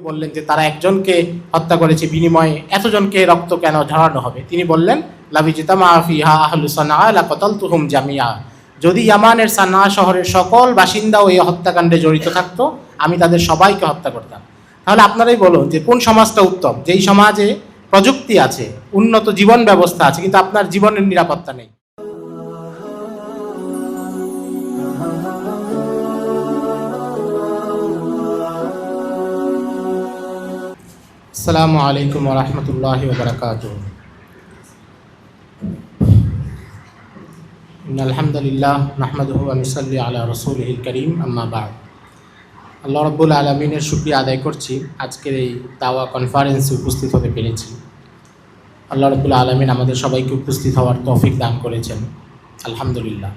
বললেন যে তারা একজনকে হত্যা করেছে, বিনিময়ে এতজনকে রক্ত কেন ঝরানো হবে? তিনি বললেন, লাবিজিতামা ফিহা আহলু সানআ লাকাতালতুহুম জামিআ। যদি ইয়ামানের সানআ শহরের সকল বাসিন্দাও এই হত্যাকাণ্ডে জড়িত থাকতো, আমি তাদের সবাইকে হত্যা করতাম। তাহলে আপনারাই বলুন যে কোন সমাজটা উত্তম? যেই সমাজে প্রযুক্তি আছে, উন্নত জীবন ব্যবস্থা আছে, কিন্তু আপনার জীবনের নিরাপত্তা নেই। আসসালামু আলাইকুম ওয়া রাহমাতুল্লাহি ওয়া বারাকাতুহু। ইন্নাল হামদুলিল্লাহ নাহমাদুহু ওয়া নুসাল্লি আলা রাসূলিহিল কারীম, আম্মা বা'দ। আল্লাহ রাব্বুল আলামিনের শুকরিয়া আদায় করছি আজকের এই দাওয়া কনফারেন্সে উপস্থিত হতে পেরেছি। আল্লাহ রাব্বুল আলামিন আমাদের সবাইকে উপস্থিত হওয়ার তৌফিক দান করেছেন, আলহামদুলিল্লাহ।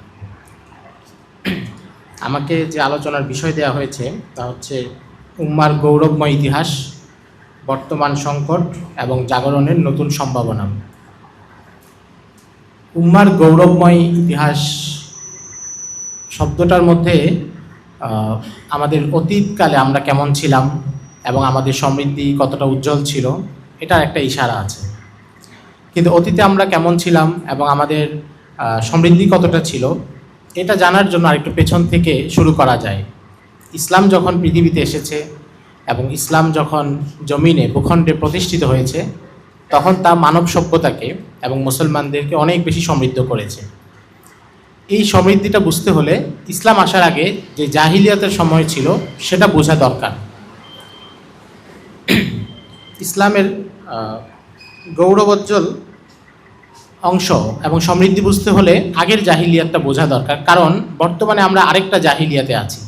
আমাকে যে আলোচনার বিষয় দেওয়া হয়েছে তা হচ্ছে উম্মার গৌরবময় ইতিহাস, বর্তমান সংকট এবং জাগরণের নতুন সম্ভাবনা। উম্মার গৌরবময় ইতিহাস শব্দটার মধ্যে আমাদের অতীতকালে আমরা কেমন ছিলাম এবং আমাদের সমৃদ্ধি কতটা উজ্জ্বল ছিল এটার একটা ইশারা আছে। কিন্তু অতীতে আমরা কেমন ছিলাম এবং আমাদের সমৃদ্ধি কতটা ছিল এটা জানার জন্য আরেকটু পেছন থেকে শুরু করা যায়। ইসলাম যখন পৃথিবীতে এসেছে এবং ইসলাম যখন জমিনে ভূখণ্ডে প্রতিষ্ঠিত হয়েছে, তখন তা মানব সভ্যতাকে এবং মুসলমানদেরকে অনেক বেশি সমৃদ্ধ করেছে। এই সমৃদ্ধিটা বুঝতে হলে ইসলাম আসার আগে যে জাহিলিয়াতের সময় ছিল সেটা বোঝা দরকার। ইসলামের গৌরবোজ্জ্বল অংশ এবং সমৃদ্ধি বুঝতে হলে আগের জাহিলিয়াতটা বোঝা দরকার, কারণ বর্তমানে আমরা আরেকটা জাহিলিয়াতে আছি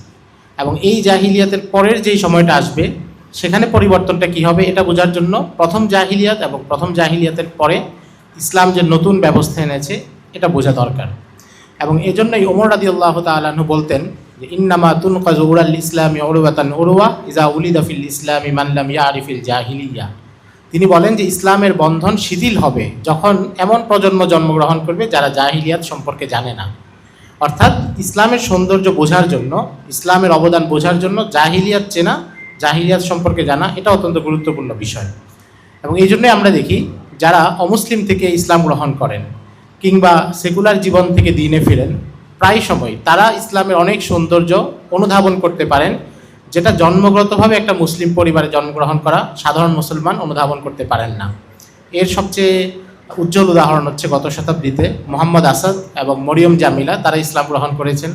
এবং এই জাহিলিয়াতের পরের যেই সময়টা আসবে সেখানে পরিবর্তনটা কী হবে এটা বোঝার জন্য প্রথম জাহিলিয়াত এবং প্রথম জাহিলিয়াতের পরে ইসলাম যে নতুন ব্যবস্থা এনেছে এটা বোঝা দরকার। এবং এই জন্যই ওমর রাদিয়াল্লাহু তাআলা আনহু বলতেন যে ইন্নামা তুনকাযু উরাল ইসলামি উরওয়াতান উরওয়া ইজা উলিদা ফিল ইসলামি মান লাম ইয়ারিফিল জাহিলিয়া। তিনি বলেন যে ইসলামের বন্ধন শিথিল হবে যখন এমন প্রজন্ম জন্মগ্রহণ করবে যারা জাহিলিয়াত সম্পর্কে জানে না। অর্থাৎ ইসলামের সৌন্দর্য বোঝার জন্য, ইসলামের অবদান বোঝার জন্য জাহিলিয়াত চেনা, জাহিলিয়াত সম্পর্কে জানা এটা অত্যন্ত গুরুত্বপূর্ণ বিষয়। এবং এই জন্যই আমরা দেখি যারা অমুসলিম থেকে ইসলাম গ্রহণ করেন কিংবা সেকুলার জীবন থেকে দ্বীনে ফিরেন, প্রায় সময় তারা ইসলামের অনেক সৌন্দর্য অনুধাবন করতে পারেন যেটা জন্মগতভাবে একটা মুসলিম পরিবারে জন্মগ্রহণ করা সাধারণ মুসলমান অনুধাবন করতে পারেন না। এর সবচেয়ে উজ্জ্বল উদাহরণ হচ্ছে গত শতাব্দীতে মোহাম্মদ আসাদ এবং মরিয়ম জামিলা, তারা ইসলাম গ্রহণ করেছেন,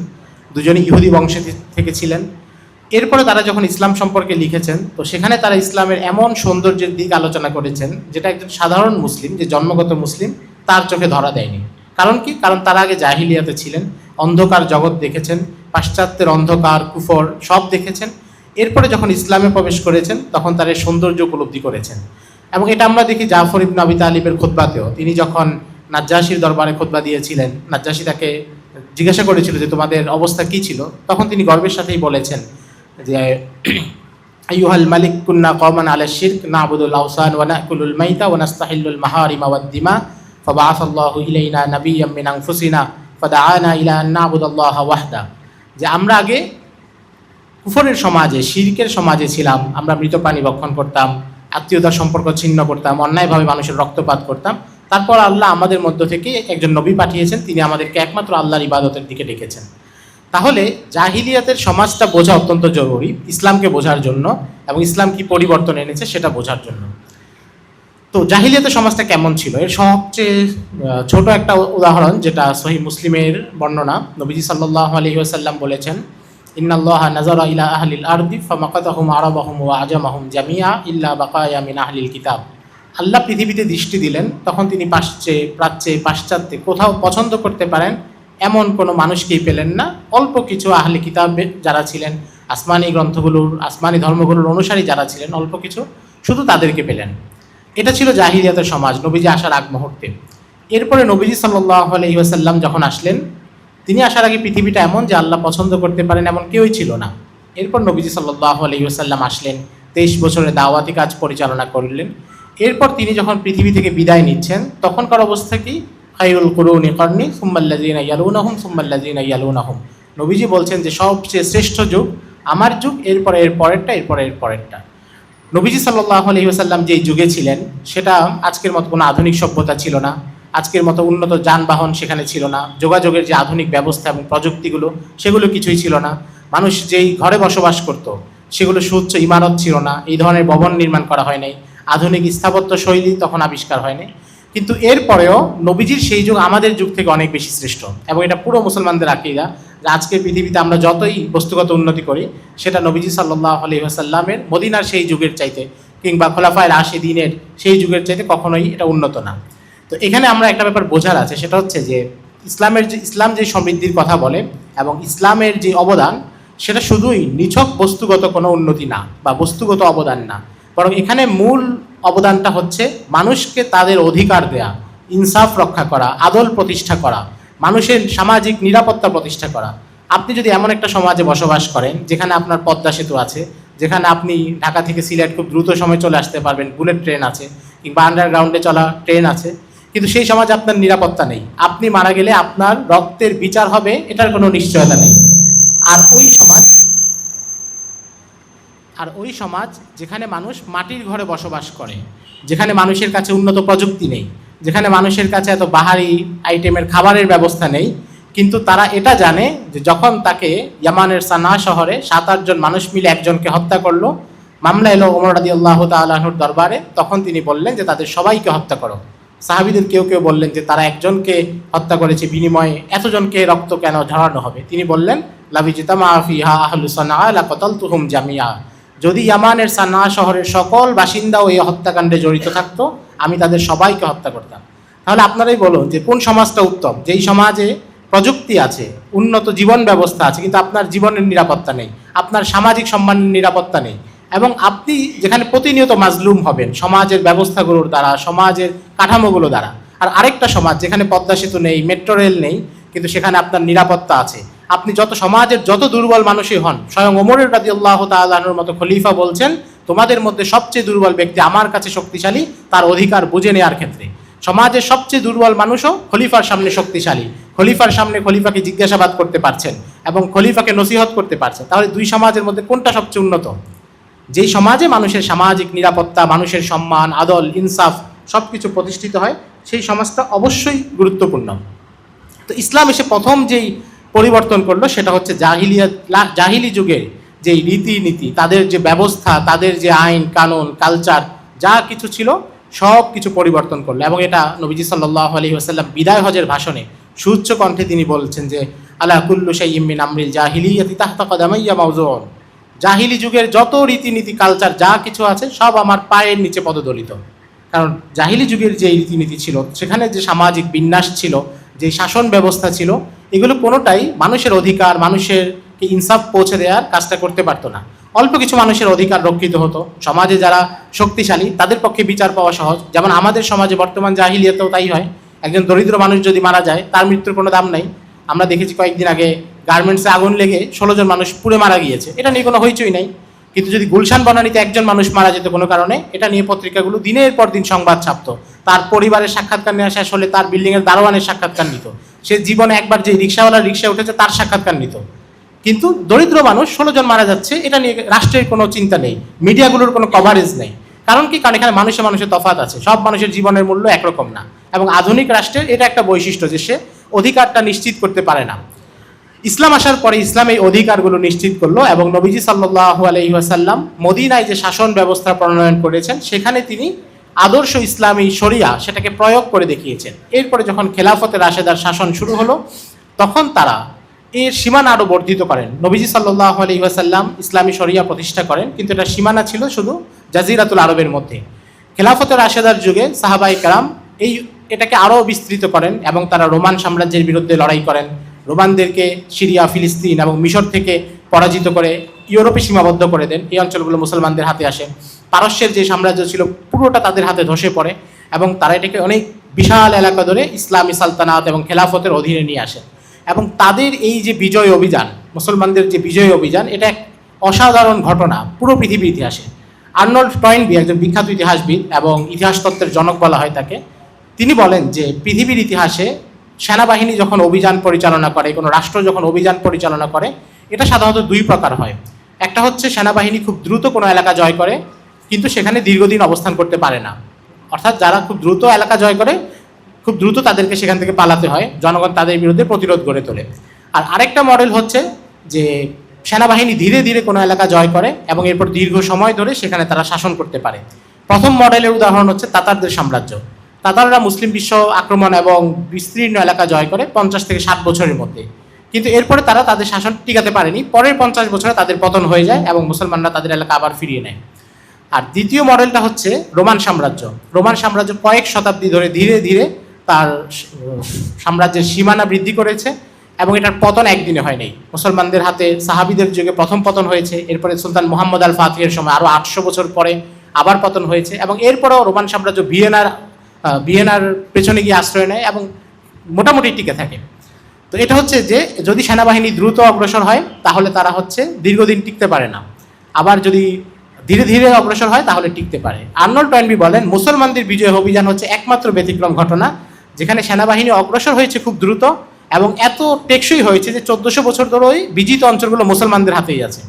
দুজনই ইহুদি বংশে থেকে ছিলেন। এরপরে তারা যখন ইসলাম সম্পর্কে লিখেছেন তো সেখানে তারা ইসলামের এমন সৌন্দর্যের দিক আলোচনা করেছেন যেটা একজন সাধারণ মুসলিম, যে জন্মগত মুসলিম, তার চোখে ধরা দেয়নি। কারণ কি? কারণ তারা আগে জাহিলিয়াতে ছিলেন, অন্ধকার জগৎ দেখেছেন, পাশ্চাত্যের অন্ধকার কুফর সব দেখেছেন। এরপরে যখন ইসলামে প্রবেশ করেছেন তখন তার এই সৌন্দর্য উপলব্ধি করেছেন। এবং এটা আমরা দেখি জাফর ইবনে আবি তালিবের খুতবাতেও। তিনি যখন নাজ্জাশীর দরবারে খুতবা দিয়েছিলেন, নাজ্জাশী তাকে জিজ্ঞাসা করেছিল যে তোমাদের অবস্থা কী ছিল, তখন তিনি গর্বের সাথেই বলেছেন যে আইয়ুহাল মালিক কুন্না কওমান আলা শিরক না'বুদুল আওসান ওয়া নাকুলুল মাইতা ওয়া নাস্তাহিল্লুল মাহারিমা ওয়াদ দিমা ফাবাআসাল্লাহু ইলাইনা নাবিয়্যাম মিন আনফুসিনা ফাদাআনা ইলা আন না'বুদাল্লাহা ওয়াহদা। যে আমরা আগে কুফরের সমাজে, শিরকের সমাজে ছিলাম, আমরা মৃত প্রাণী ভক্ষণ করতাম, আত্মীয়তার সম্পর্ক ছিন্ন করতাম, অন্যায়ভাবে মানুষের রক্তপাত করতাম। তারপর আল্লাহ আমাদের মধ্য থেকে একজন নবী পাঠিয়েছেন, তিনি আমাদেরকে একমাত্র আল্লাহর ইবাদতের দিকে ডেকেছেন। তাহলে জাহিলিয়াতের সমাজটা বোঝা অত্যন্ত জরুরি ইসলামকে বোঝার জন্য এবং ইসলাম কি পরিবর্তন এনেছে সেটা বোঝার জন্য। তো জাহিলিয়াতের সমাজটা কেমন ছিল এর সবচেয়ে ছোট একটা উদাহরণ, যেটা সহিহ মুসলিমের বর্ণনা। নবীজি সাল্লাল্লাহু আলাইহি ওয়াসাল্লাম বলেছেন, ইন্নাল্লাহা নাযারা ইলা আহলিল আরদি ফামাকাতাহুম আরাবাহুম ওয়া আজামাহুম জামিআ ইল্লা বাকায়া মিন আহলিল কিতাব। আল্লাহ পৃথিবীতে দৃষ্টি দিলেন, তখন তিনি প্রাচ্যে পাশ্চাত্যে কোথাও পছন্দ করতে পারেন এমন কোনো মানুষকেই পেলেন না। অল্প কিছু আহলে কিতাব যারা ছিলেন, আসমানি গ্রন্থগুলোর, আসমানি ধর্মগুলোর অনুসারী যারা ছিলেন, অল্প কিছু, শুধু তাদেরকে পেলেন। এটা ছিল জাহিলিয়াতের সমাজ নবীজি আসার আগ মুহূর্তে। এরপরে নবীজি সাল্লাল্লাহু আলাইহি ওয়াসাল্লাম যখন আসলেন, তিনি আসার আগে পৃথিবীটা এমন যে আল্লাহ পছন্দ করতে পারেন এমন কেউই ছিল না। এরপর নবীজি সাল্লাল্লাহু আলাইহি ওয়াসাল্লাম আসলেন, 23 বছরের দাওয়াতি কাজ পরিচালনা করলেন। এরপর তিনি যখন পৃথিবী থেকে বিদায় নিচ্ছেন তখনকার অবস্থা কি? খায়রুল কুরুনি কারনি সুম্মাল্লাযিনা ইয়ালুনাহুম সুম্মাল্লাযিনা ইয়ালুনাহুম। নবীজি বলছেন যে সবচেয়ে শ্রেষ্ঠ যুগ আমার যুগ, এরপরে এর পরেরটা, এরপরে এর পরেরটা। নবীজি সাল্লাল্লাহু আলাইহি ওয়াসাল্লাম যেই যুগে ছিলেন সেটা আজকের মতো কোনো আধুনিক সভ্যতা ছিল না, আজকের মতো উন্নত যানবাহন সেখানে ছিল না, যোগাযোগের যে আধুনিক ব্যবস্থা এবং প্রযুক্তিগুলো সেগুলো কিছুই ছিল না। মানুষ যেই ঘরে বসবাস করত সেগুলো সুউচ্চ ইমারত ছিল না, এই ধরনের ভবন নির্মাণ করা হয় নাই, আধুনিক স্থাপত্য শৈলী তখন আবিষ্কার হয়নি। কিন্তু এরপরেও নবীজির সেই যুগ আমাদের যুগ থেকে অনেক বেশি শ্রেষ্ঠ, এবং এটা পুরো মুসলমানদের আকীদা যে আজকের পৃথিবীতে আমরা যতই বস্তুগত উন্নতি করি সেটা নবীজি সাল্লাল্লাহু আলাইহি ওয়াসাল্লামের মদিনার সেই যুগের চাইতে কিংবা খোলাফায়ে রাশিদিনের সেই যুগের চাইতে কখনোই এটা উন্নত না। তো এখানে আমরা একটা ব্যাপার বোঝার আছে, সেটা হচ্ছে যে ইসলাম যে সমৃদ্ধির কথা বলে এবং ইসলামের যে অবদান সেটা শুধুই নিছক বস্তুগত কোনো উন্নতি না বা বস্তুগত অবদান না, বরং এখানে মূল অবদানটা হচ্ছে মানুষকে তাদের অধিকার দেয়া, ইনসাফ রক্ষা করা, আদল প্রতিষ্ঠা করা, মানুষের সামাজিক নিরাপত্তা প্রতিষ্ঠা করা। আপনি যদি এমন একটা সমাজে বসবাস করেন যেখানে আপনার পদ্মা সেতু আছে, যেখানে আপনি ঢাকা থেকে সিলেট খুব দ্রুত সময় চলে আসতে পারবেন, বুলেট ট্রেন আছে কিংবা আন্ডারগ্রাউন্ডে চলা ট্রেন আছে, কিন্তু সেই সমাজে আপনার নিরাপত্তা নেই, আপনি মারা গেলে আপনার রক্তের বিচার হবে এটার কোনো নিশ্চয়তা নেই। আর ওই সমাজ যেখানে মানুষ মাটির ঘরে বসবাস করে, যেখানে মানুষের কাছে উন্নত প্রযুক্তি নেই, যেখানে মানুষের কাছে এত বাহারি আইটেমের খাবারের ব্যবস্থা নেই, কিন্তু তারা এটা জানে যে যখন তাকে ইয়ামানের সানা শহরে 7-8 জন মানুষ মিলে একজনকে হত্যা করলো, মামলা এলো ওমর রাদিয়াল্লাহু তাআলা আনহুর দরবারে, তখন তিনি বললেন যে তাদের সবাইকে হত্যা করো। সাহাবীদের কেউ কেউ বললেন যে তারা একজনকে হত্যা করেছে, বিনিময়ে এতজনকে রক্ত কেন ঝরানো হবে? তিনি বললেন লাবিজিতামা ফিহা আহলু সানা লাকাতালতুহুম জামিয়া, যদি ইয়ামানের সানা শহরের সকল বাসিন্দাও এই হত্যাকাণ্ডে জড়িত থাকতো আমি তাদের সবাইকে হত্যা করতাম। তাহলে আপনারাই বলুন যে কোন সমাজটা উত্তম, যেই সমাজে প্রযুক্তি আছে, উন্নত জীবন ব্যবস্থা আছে, কিন্তু আপনার জীবনের নিরাপত্তা নেই, আপনার সামাজিক সম্মানের নিরাপত্তা নেই, এবং আপনি যেখানে প্রতিনিয়ত মাজলুম হবেন সমাজের ব্যবস্থাগুলোর দ্বারা, সমাজের কাঠামোগুলো দ্বারা। আর আরেকটা সমাজ যেখানে পদ্মা সেতু নেই, মেট্রো রেল নেই, কিন্তু সেখানে আপনার নিরাপত্তা আছে। আপনি সমাজের যত দুর্বল মানুষই হন, স্বয়ং ওমর রাদিয়াল্লাহু তাআলা আনহুর মতো খলিফা বলছেন তোমাদের মধ্যে সবচেয়ে দুর্বল ব্যক্তি আমার কাছে শক্তিশালী তার অধিকার বুঝে নেওয়ার ক্ষেত্রে। সমাজের সবচেয়ে দুর্বল মানুষও খলিফার সামনে শক্তিশালী, খলিফার সামনে খলিফাকে জিজ্ঞাসাবাদ করতে পারছেন এবং খলিফাকে নসিহত করতে পারছেন। তাহলে দুই সমাজের মধ্যে কোনটা সবচেয়ে উন্নত? যেই সমাজে মানুষের সামাজিক নিরাপত্তা, মানুষের সম্মান, আদল, ইনসাফ সব কিছু প্রতিষ্ঠিত হয়, সেই সমাজটা অবশ্যই গুরুত্বপূর্ণ। তো ইসলাম এসে প্রথম যেই পরিবর্তন করলো সেটা হচ্ছে জাহিলি যুগের যেই রীতিনীতি, তাদের যে ব্যবস্থা, তাদের যে আইন কানুন কালচার যা কিছু ছিল সব কিছু পরিবর্তন করলো। এবং এটা নবীজি সাল্লাল্লাহু আলাইহি ওয়াসাল্লাম বিদায় হজের ভাষণে সুউচ্চ কণ্ঠে তিনি বলছেন যে আলা কুল্লু শাইইম মিন আমরিল জাহিলিয়াতি তাহতা কদামাইয়া মাওজুন, জাহিলি যুগের যত রীতিনীতি কালচার যা কিছু আছে সব আমার পায়ের নিচে পদদলিত। কারণ জাহিলি যুগের যে রীতিনীতি ছিল, সেখানে যে সামাজিক বিন্যাস ছিল, যে শাসন ব্যবস্থা ছিল, এগুলো কোনোটাই মানুষের অধিকার, মানুষেরকে ইনসাফ পৌঁছে দেওয়ার কাজটা করতে পারতো না। অল্প কিছু মানুষের অধিকার রক্ষিত হতো, সমাজে যারা শক্তিশালী তাদের পক্ষে বিচার পাওয়া সহজ। যেমন আমাদের সমাজে বর্তমান জাহিলিয়াতেও তাই হয়, একজন দরিদ্র মানুষ যদি মারা যায় তার মৃত্যুর কোনো দাম নাই। আমরা দেখেছি কয়েকদিন আগে গার্মেন্টসে আগুন লেগে 16 জন মানুষ পুড়ে মারা গিয়েছে, এটা নিয়ে কোনো হইচই নাই। কিন্তু যদি গুলশান বনানীতে একজন মানুষ মারা যেত কোনো কারণে, এটা নিয়ে পত্রিকাগুলো দিনের পর দিন সংবাদ ছাপতো, তার পরিবারের সাক্ষাৎকার নেওয়া শেষ হলে তার বিল্ডিংয়ের দারোয়ানের সাক্ষাৎকার নিত, সে জীবনে একবার যে রিক্সাওয়ালার রিক্সা উঠেছে তার সাক্ষাৎকার নিত। কিন্তু দরিদ্র মানুষ 16 জন মারা যাচ্ছে, এটা নিয়ে রাষ্ট্রের কোনো চিন্তা নেই, মিডিয়াগুলোর কোনো কভারেজ নেই। কারণ কি? কারণ এখানে মানুষের তফাৎ আছে, সব মানুষের জীবনের মূল্য একরকম না। এবং আধুনিক রাষ্ট্রের এটা একটা বৈশিষ্ট্য যে সে অধিকারটা নিশ্চিত করতে পারে না। ইসলাম আসার পরে ইসলাম এই অধিকারগুলো নিশ্চিত করলো, এবং নবীজি সাল্লাল্লাহু আলাইহি ওয়াসাল্লাম মদিনায় যে শাসন ব্যবস্থা প্রণয়ন করেছেন সেখানে তিনি আদর্শ ইসলামী শরিয়া সেটাকে প্রয়োগ করে দেখিয়েছেন। এরপরে যখন খেলাফতে রাশেদার শাসন শুরু হলো তখন তারা এর সীমানা আরও বর্ধিত করেন। নবীজি সাল্লাল্লাহু আলাইহি ওয়াসাল্লাম ইসলামী শরিয়া প্রতিষ্ঠা করেন, কিন্তু এটা সীমানা ছিল শুধু জাজিরাতুল আরবের মধ্যে। খেলাফতে রাশেদার যুগে সাহাবায়ে কেরাম এটাকে আরও বিস্তৃত করেন এবং তারা রোমান সাম্রাজ্যের বিরুদ্ধে লড়াই করেন, রোমানদেরকে সিরিয়া, ফিলিস্তিন এবং মিশর থেকে পরাজিত করে ইউরোপে সীমাবদ্ধ করে দেন। এই অঞ্চলগুলো মুসলমানদের হাতে আসে। পারস্যের যে সাম্রাজ্য ছিল পুরোটা তাদের হাতে ধসে পড়ে এবং তারা এটাকে অনেক বিশাল এলাকা ধরে ইসলামী সালতানাত এবং খেলাফতের অধীনে নিয়ে আসে। এবং তাদের এই যে বিজয় অভিযান, মুসলমানদের যে বিজয় অভিযান, এটা এক অসাধারণ ঘটনা পুরো পৃথিবীর ইতিহাসে। আর্নল্ড টয়েনবি একজন বিখ্যাত ইতিহাসবিদ এবং ইতিহাস তত্ত্বের জনক বলা হয় তাকে। তিনি বলেন যে পৃথিবীর ইতিহাসে সেনাবাহিনী যখন অভিযান পরিচালনা করে, কোনো রাষ্ট্র যখন অভিযান পরিচালনা করে, এটা সাধারণত দুই প্রকার হয়। একটা হচ্ছে সেনাবাহিনী খুব দ্রুত কোনো এলাকা জয় করে, কিন্তু সেখানে দীর্ঘদিন অবস্থান করতে পারে না। অর্থাৎ যারা খুব দ্রুত এলাকা জয় করে, খুব দ্রুত তাদেরকে সেখান থেকে পালাতে হয়, জনগণ তাদের বিরুদ্ধে প্রতিরোধ গড়ে তোলে। আর আরেকটা মডেল হচ্ছে যে সেনাবাহিনী ধীরে ধীরে কোনো এলাকা জয় করে এবং এরপর দীর্ঘ সময় ধরে সেখানে তারা শাসন করতে পারে। প্রথম মডেলের উদাহরণ হচ্ছে তাতারদের সাম্রাজ্য। তাতাররা মুসলিম বিশ্ব আক্রমণ এবং বিস্তীর্ণ এলাকা জয় করে 50 থেকে 60 বছরের মধ্যে, কিন্তু এরপরে তারা তাদের শাসন টিকাতে পারেনি। পরের 50 বছরে তাদের পতন হয়ে যায় এবং মুসলমানরা তাদের এলাকা আবার ফিরিয়ে নেয়। আর দ্বিতীয় মডেলটা হচ্ছে রোমান সাম্রাজ্য। রোমান সাম্রাজ্য কয়েক শতাব্দী ধরে ধীরে ধীরে তার সাম্রাজ্যের সীমানা বৃদ্ধি করেছে এবং এটার পতন একদিনে হয় নাই। মুসলমানদের হাতে সাহাবিদের যুগে প্রথম পতন হয়েছে, এরপরে সুলতান মুহাম্মদ আল ফাতিহের সময় আরও 800 বছর পরে আবার পতন হয়েছে এবং এরপরেও রোমান সাম্রাজ্য ভিয়েনার পেছনে গিয়ে আশ্রয় নেয় এবং মোটামুটি টিকে থাকে। তো এটা হচ্ছে যে যদি সেনাবাহিনী দ্রুত অগ্রসর হয় তাহলে তারা হচ্ছে দীর্ঘদিন টিকতে পারে না, আবার যদি ধীরে ধীরে অগ্রসর হয় তাহলে টিকতে পারে। আর্নল্ড টয়েনবি বলেন মুসলমানদের বিজয় অভিযান হচ্ছে একমাত্র ব্যতিক্রম ঘটনা যেখানে সেনাবাহিনী অগ্রসর হয়েছে খুব দ্রুত এবং এত টেকসই হয়েছে যে 1400 বছর ধরে ওই বিজিত অঞ্চলগুলো মুসলমানদের হাতেই আছে।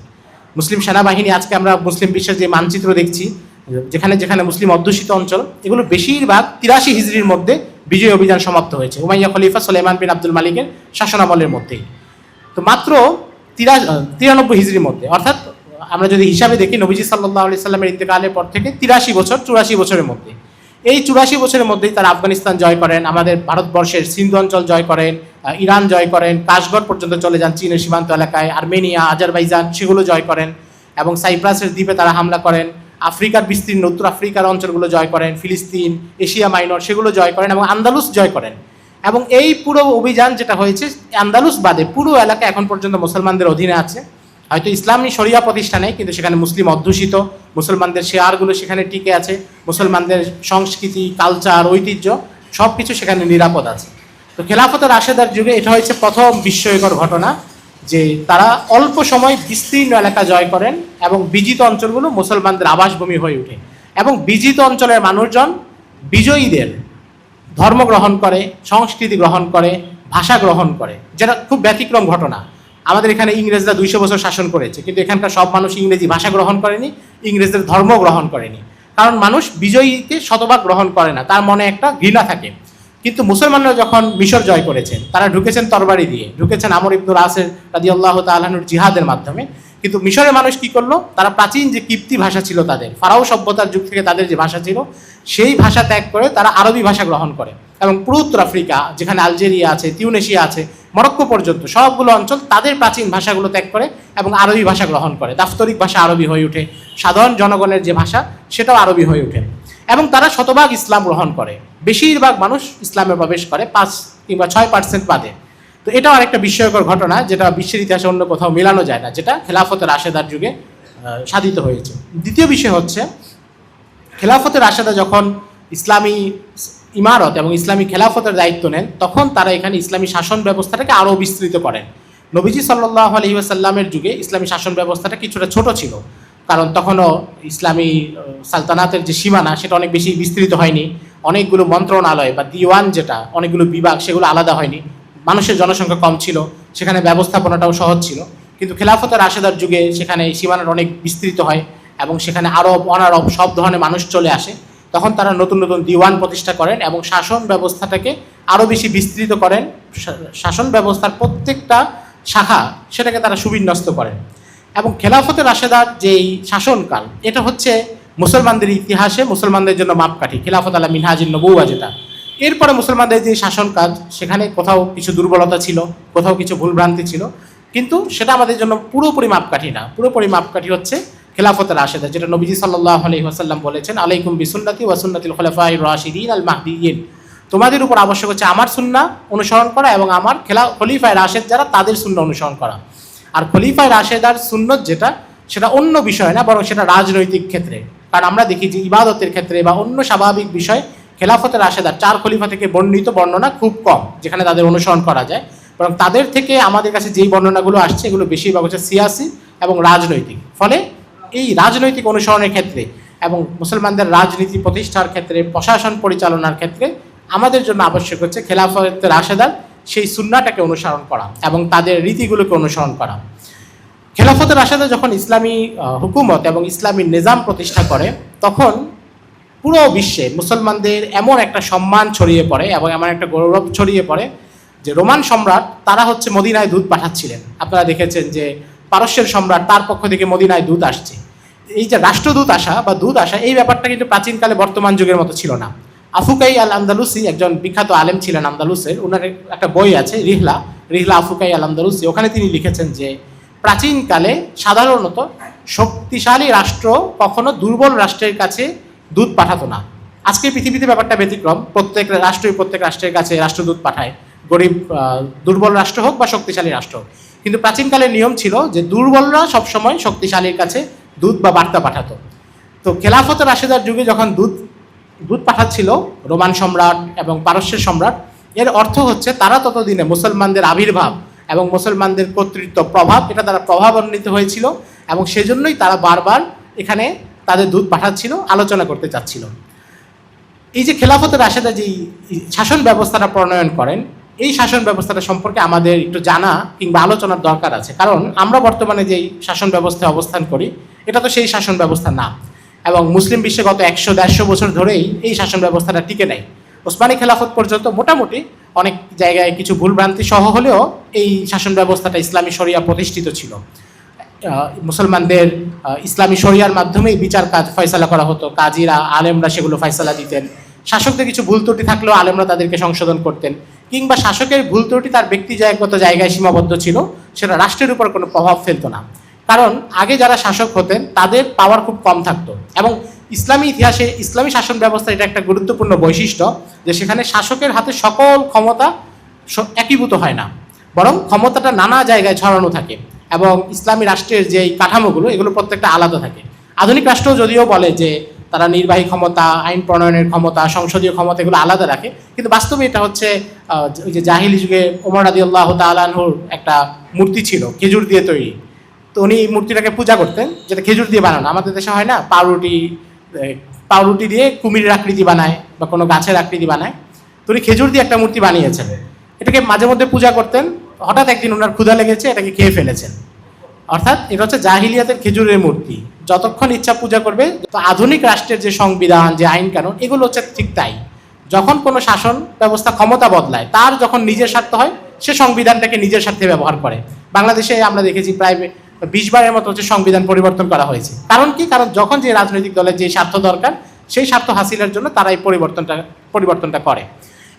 মুসলিম সেনাবাহিনী আজকে আমরা মুসলিম বিশ্বের যে মানচিত্র দেখছি, যেখানে যেখানে মুসলিম অধ্যুষিত অঞ্চল, এগুলো বেশিরভাগ 83 হিজরির মধ্যে বিজয় অভিযান সমাপ্ত হয়েছে, উমাইয়া খলিফা সুলাইমান বিন আব্দুল মালিকের শাসনামলের মধ্যেই। তো মাত্র 93 হিজরির মধ্যে, অর্থাৎ আমরা যদি হিসাবে দেখি নবীজি সাল্লাল্লাহু আলাইহি সাল্লামের ইন্তেকালের পর থেকে 83 বছরের মধ্যে, এই 84 বছরের মধ্যেই তারা আফগানিস্তান জয় করেন, আমাদের ভারতবর্ষের সিন্ধু অঞ্চল জয় করেন, ইরান জয় করেন, কাশগড় পর্যন্ত চলে যান চীনের সীমান্ত এলাকায়, আর্মেনিয়া, আজারবাইজান সেগুলো জয় করেন এবং সাইপ্রাসের দ্বীপে তারা হামলা করেন, আফ্রিকার বিস্তীর্ণ উত্তর আফ্রিকার অঞ্চলগুলো জয় করেন, ফিলিস্তিন, এশিয়া মাইনর সেগুলো জয় করেন এবং আন্দালুস জয় করেন। এবং এই পুরো অভিযান যেটা হয়েছে, আন্দালুস বাদে পুরো এলাকা এখন পর্যন্ত মুসলমানদের অধীনে আছে। হয়তো ইসলামী শরিয়া প্রতিষ্ঠা নেই, কিন্তু সেখানে মুসলিম অধ্যুষিত, মুসলমানদের শেয়ারগুলো সেখানে টিকে আছে, মুসলমানদের সংস্কৃতি, কালচার, ঐতিহ্য সব কিছু সেখানে নিরাপদ আছে। তো খেলাফত রাশেদার যুগে এটা হচ্ছে প্রথম বিস্ময়কর ঘটনা যে তারা অল্প সময় বিস্তীর্ণ এলাকা জয় করেন এবং বিজিত অঞ্চলগুলো মুসলমানদের আবাসভূমি হয়ে ওঠে এবং বিজিত অঞ্চলের মানুষজন বিজয়ীদের ধর্ম গ্রহণ করে, সংস্কৃতি গ্রহণ করে, ভাষা গ্রহণ করে, যেটা খুব ব্যতিক্রম ঘটনা। আমাদের এখানে ইংরেজরা 200 বছর শাসন করেছে, কিন্তু এখানকার সব মানুষ ইংরেজি ভাষা গ্রহণ করেনি, ইংরেজদের ধর্ম গ্রহণ করেনি, কারণ মানুষ বিজয়ীকে শতভাগ গ্রহণ করে না, তার মনে একটা ঘৃণা থাকে। কিন্তু মুসলমানরা যখন মিশর জয় করেছেন, তারা ঢুকেছেন তরবারি দিয়ে, ঢুকেছেন আমর ইবনুল আসের রাদিয়াল্লাহু তাআলা আনহুর জিহাদের মাধ্যমে। কিন্তু মিশরের মানুষ কি করলো, তারা প্রাচীন যে কিপ্তি ভাষা ছিল তাদের, ফারাও সভ্যতার যুগ থেকে তাদের যে ভাষা ছিল সেই ভাষা ত্যাগ করে তারা আরবি ভাষা গ্রহণ করে এবং পুরো উত্তর আফ্রিকা, যেখানে আলজেরিয়া আছে, তিউনেশিয়া আছে, মরক্কো পর্যন্ত সবগুলো অঞ্চল তাদের প্রাচীন ভাষাগুলো ত্যাগ করে এবং আরবি ভাষা গ্রহণ করে। দাপ্তরিক ভাষা আরবি হয়ে ওঠে, সাধারণ জনগণের যে ভাষা সেটাও আরবি হয়ে ওঠে এবং তারা শতভাগ ইসলাম গ্রহণ করে। বেশিরভাগ মানুষ ইসলামে প্রবেশ করে, 5 কিংবা 6% বাদে। তো এটাও আরেকটা বিস্ময়কর ঘটনা যেটা বিশ্বের ইতিহাসে অন্য কোথাও মেলানো যায় না, যেটা খেলাফতে রাশেদার যুগে সাধিত হয়েছে। দ্বিতীয় বিষয় হচ্ছে খেলাফতে রাশেদা যখন ইসলামী ইমারত এবং ইসলামী খেলাফতের দায়িত্ব নেন, তখন তারা এখানে ইসলামী শাসন ব্যবস্থাটাকে আরও বিস্তৃত করেন। নবীজি সাল্লাল্লাহু আলাইহি ওয়াসাল্লামের যুগে ইসলামী শাসন ব্যবস্থাটা কিছুটা ছোট ছিল, কারণ তখনও ইসলামী সালতানাতের যে সীমানা সেটা অনেক বেশি বিস্তৃত হয়নি, অনেকগুলো মন্ত্রণালয় বা দিওয়ান যেটা অনেকগুলো বিভাগ সেগুলো আলাদা হয়নি, মানুষের জনসংখ্যা কম ছিল, সেখানে ব্যবস্থাপনাটাও সহজ ছিল। কিন্তু খেলাফতে রাশেদার যুগে সেখানে সীমানাটা অনেক বিস্তৃত হয় এবং সেখানে আরব অনারব সব ধরনের মানুষ চলে আসে। তখন তারা নতুন নতুন দিওয়ান প্রতিষ্ঠা করেন এবং শাসন ব্যবস্থাটাকে আরও বেশি বিস্তৃত করেন। শাসন ব্যবস্থার প্রত্যেকটা শাখা সেটাকে তারা সুবিন্যস্ত করেন এবং খেলাফতে রাশেদার যেই শাসনকাল, এটা হচ্ছে মুসলমানদের ইতিহাসে মুসলমানদের জন্য মাপকাঠি, খেলাফত আলা মিনহাজুন নবুওয়া যেটা। এরপরে মুসলমানদের যে শাসনকাল, সেখানে কোথাও কিছু দুর্বলতা ছিল, কোথাও কিছু ভুলভ্রান্তি ছিল, কিন্তু সেটা আমাদের জন্য পুরোপুরি মাপকাঠি না। পুরোপুরি মাপকাঠি হচ্ছে খেলাফতে রাশেদা, যেটা নবীজি সাল্লাল্লাহু আলাইহি ওয়াসাল্লাম বলেছেন, আলাইকুম বিসুন্নতি ওয়া সুন্নাতিল খুলাফায়ে রাশিদিন আল মাহদিয়িন, তোমাদের উপর আবশ্যক হচ্ছে আমার সুন্নাহ অনুসরণ করা এবং আমার খলিফায়ে রাশেদ যারা তাদের সুন্নাহ অনুসরণ করা। আর খলিফায়ে রাশেদার সুন্নত যেটা, সেটা অন্য বিষয় না, বরং সেটা রাজনৈতিক ক্ষেত্রে। কারণ আমরা দেখি যে ইবাদতের ক্ষেত্রে বা অন্য স্বাভাবিক বিষয় খেলাফতে রাশেদার 4 খলিফা থেকে বর্ণিত বর্ণনা খুব কম, যেখানে তাদের অনুসরণ করা যায়। বরং তাদের থেকে আমাদের কাছে যেই বর্ণনাগুলো আসছে এগুলো বেশিরভাগ হচ্ছে সিয়াসি এবং রাজনৈতিক। ফলে এই রাজনৈতিক অনুসরণের ক্ষেত্রে এবং মুসলমানদের রাজনীতি প্রতিষ্ঠার ক্ষেত্রে, প্রশাসন পরিচালনার ক্ষেত্রে আমাদের জন্য আবশ্যক হচ্ছে খেলাফতে রাশেদার সেই সুন্নাহটাকে অনুসরণ করা এবং তাদের রীতিগুলোকে অনুসরণ করা। খেলাফতে রাশেদা যখন ইসলামী হুকুমত এবং ইসলামী নিজাম প্রতিষ্ঠা করে, তখন পুরো বিশ্বে মুসলমানদের এমন একটা সম্মান ছড়িয়ে পড়ে এবং এমন একটা গৌরব ছড়িয়ে পড়ে যে রোমান সম্রাট তারা হচ্ছে মদিনায় দূত পাঠাচ্ছিলেন। আপনারা দেখেছেন যে পারস্যের সম্রাট তার পক্ষ থেকে মদিনায় দূত আসছে। এই যে রাষ্ট্রদূত আসা বা দূত আসা, এই ব্যাপারটা কিন্তু প্রাচীনকালে বর্তমান যুগের মতো ছিল না। আফুকাই আল আন্দালুসি একজন বিখ্যাত আলেম ছিলেন আন্দালুসের, ওনার একটা বই আছে রিহলা রিহলা আফুকাই আল আন্দালুসি। ওখানে তিনি লিখেছেন যে প্রাচীনকালে সাধারণত শক্তিশালী রাষ্ট্র কখনো দুর্বল রাষ্ট্রের কাছে দূত পাঠাতো না। আজকে পৃথিবীতে ব্যাপারটা ব্যতিক্রম, প্রত্যেক রাষ্ট্রের কাছে রাষ্ট্রদূত পাঠায়, গরিব দুর্বল রাষ্ট্র হোক বা শক্তিশালী রাষ্ট্র হোক। কিন্তু প্রাচীনকালের নিয়ম ছিল যে দুর্বলরা সবসময় শক্তিশালীর কাছে দূত বা বার্তা পাঠাতো। তো খেলাফত রাশেদার যুগে যখন দূত পাঠাচ্ছিল রোমান সম্রাট এবং পারস্যের সম্রাট, এর অর্থ হচ্ছে তারা ততদিনে মুসলমানদের আবির্ভাব এবং মুসলমানদের কর্তৃত্ব প্রভাব, এটা তারা প্রভাবান্বিত হয়েছিল এবং সেজন্যই তারা বারবার এখানে তাদের দূত পাঠাচ্ছিল, আলোচনা করতে চাচ্ছিল। এই যে খেলাফত রাশেদা যেই শাসন ব্যবস্থাটা প্রণয়ন করেন, এই শাসন ব্যবস্থাটা সম্পর্কে আমাদের একটু জানা কিংবা আলোচনার দরকার আছে। কারণ আমরা বর্তমানে যেই শাসন ব্যবস্থায় অবস্থান করি, এটা তো সেই শাসন ব্যবস্থা না। এবং মুসলিম বিশ্বে গত 100-150 বছর ধরেই এই শাসন ব্যবস্থাটা টিকে নেয়। ওসমানী খেলাফত পর্যন্ত মোটামুটি অনেক জায়গায় কিছু ভুলভ্রান্তি সহ হলেও এই শাসন ব্যবস্থাটা ইসলামী শরিয়া প্রতিষ্ঠিত ছিল। মুসলমানদের ইসলামী শরিয়ার মাধ্যমেই বিচার কাজ ফয়সালা করা হতো, কাজীরা আলেমরা সেগুলো ফয়সালা দিতেন। শাসকদের কিছু ভুল ত্রুটি থাকলেও আলেমরা তাদেরকে সংশোধন করতেন, কিংবা শাসকের ভুল ত্রুটি তার ব্যক্তিগত জায়গায় সীমাবদ্ধ ছিল, সেটা রাষ্ট্রের উপর কোনো প্রভাব ফেলতো না। কারণ আগে যারা শাসক হতেন তাদের পাওয়ার খুব কম থাকতো। এবং ইসলামী ইতিহাসে ইসলামী শাসন ব্যবস্থা এটা একটা গুরুত্বপূর্ণ বৈশিষ্ট্য যে সেখানে শাসকের হাতে সকল ক্ষমতা একীভূত হয় না, বরং ক্ষমতাটা নানা জায়গায় ছড়ানো থাকে। এবং ইসলামী রাষ্ট্রের যে কাঠামোগুলো, এগুলো প্রত্যেকটা আলাদা থাকে। আধুনিক রাষ্ট্র যদিও বলে যে তারা নির্বাহী ক্ষমতা, আইন প্রণয়নের ক্ষমতা, সংসদীয় ক্ষমতা এগুলো আলাদা রাখে, কিন্তু বাস্তবে এটা হচ্ছে ওই যে জাহিলি যুগে ওমর রাদিয়াল্লাহু তাআলা আনহুর একটা মূর্তি ছিল খেজুর দিয়ে তৈরি। তো উনি মূর্তিটাকে পূজা করতেন, যেটা খেজুর দিয়ে বানানো। আমাদের দেশে হয় না, পাউরুটি দিয়ে কুমিরের আকৃতি বানায় বা কোনো গাছের আকৃতি বানায়, তো উনি খেজুর দিয়ে একটা মূর্তি বানিয়েছেন। এটাকে মাঝে মধ্যে পূজা করতেন। হঠাৎ একদিন ওনার ক্ষুধা লেগেছে, এটাকে খেয়ে ফেলেছেন। অর্থাৎ এটা হচ্ছে জাহিলিয়াতের খেজুরের মূর্তি, যতক্ষণ ইচ্ছা পূজা করবে। তো আধুনিক রাষ্ট্রের যে সংবিধান, যে আইন কানুন, এগুলো হচ্ছে ঠিক তাই। যখন কোনো শাসন ব্যবস্থা ক্ষমতা বদলায়, তার যখন নিজের স্বার্থ হয়, সে সংবিধানটাকে নিজের স্বার্থে ব্যবহার করে। বাংলাদেশে আমরা দেখেছি প্রায় 20 বারের মতো হচ্ছে সংবিধান পরিবর্তন করা হয়েছে। কারণ কি? কারণ যখন যে রাজনৈতিক দলের যে স্বার্থ দরকার, সেই স্বার্থ হাসিলের জন্য তারা এই পরিবর্তনটা করে।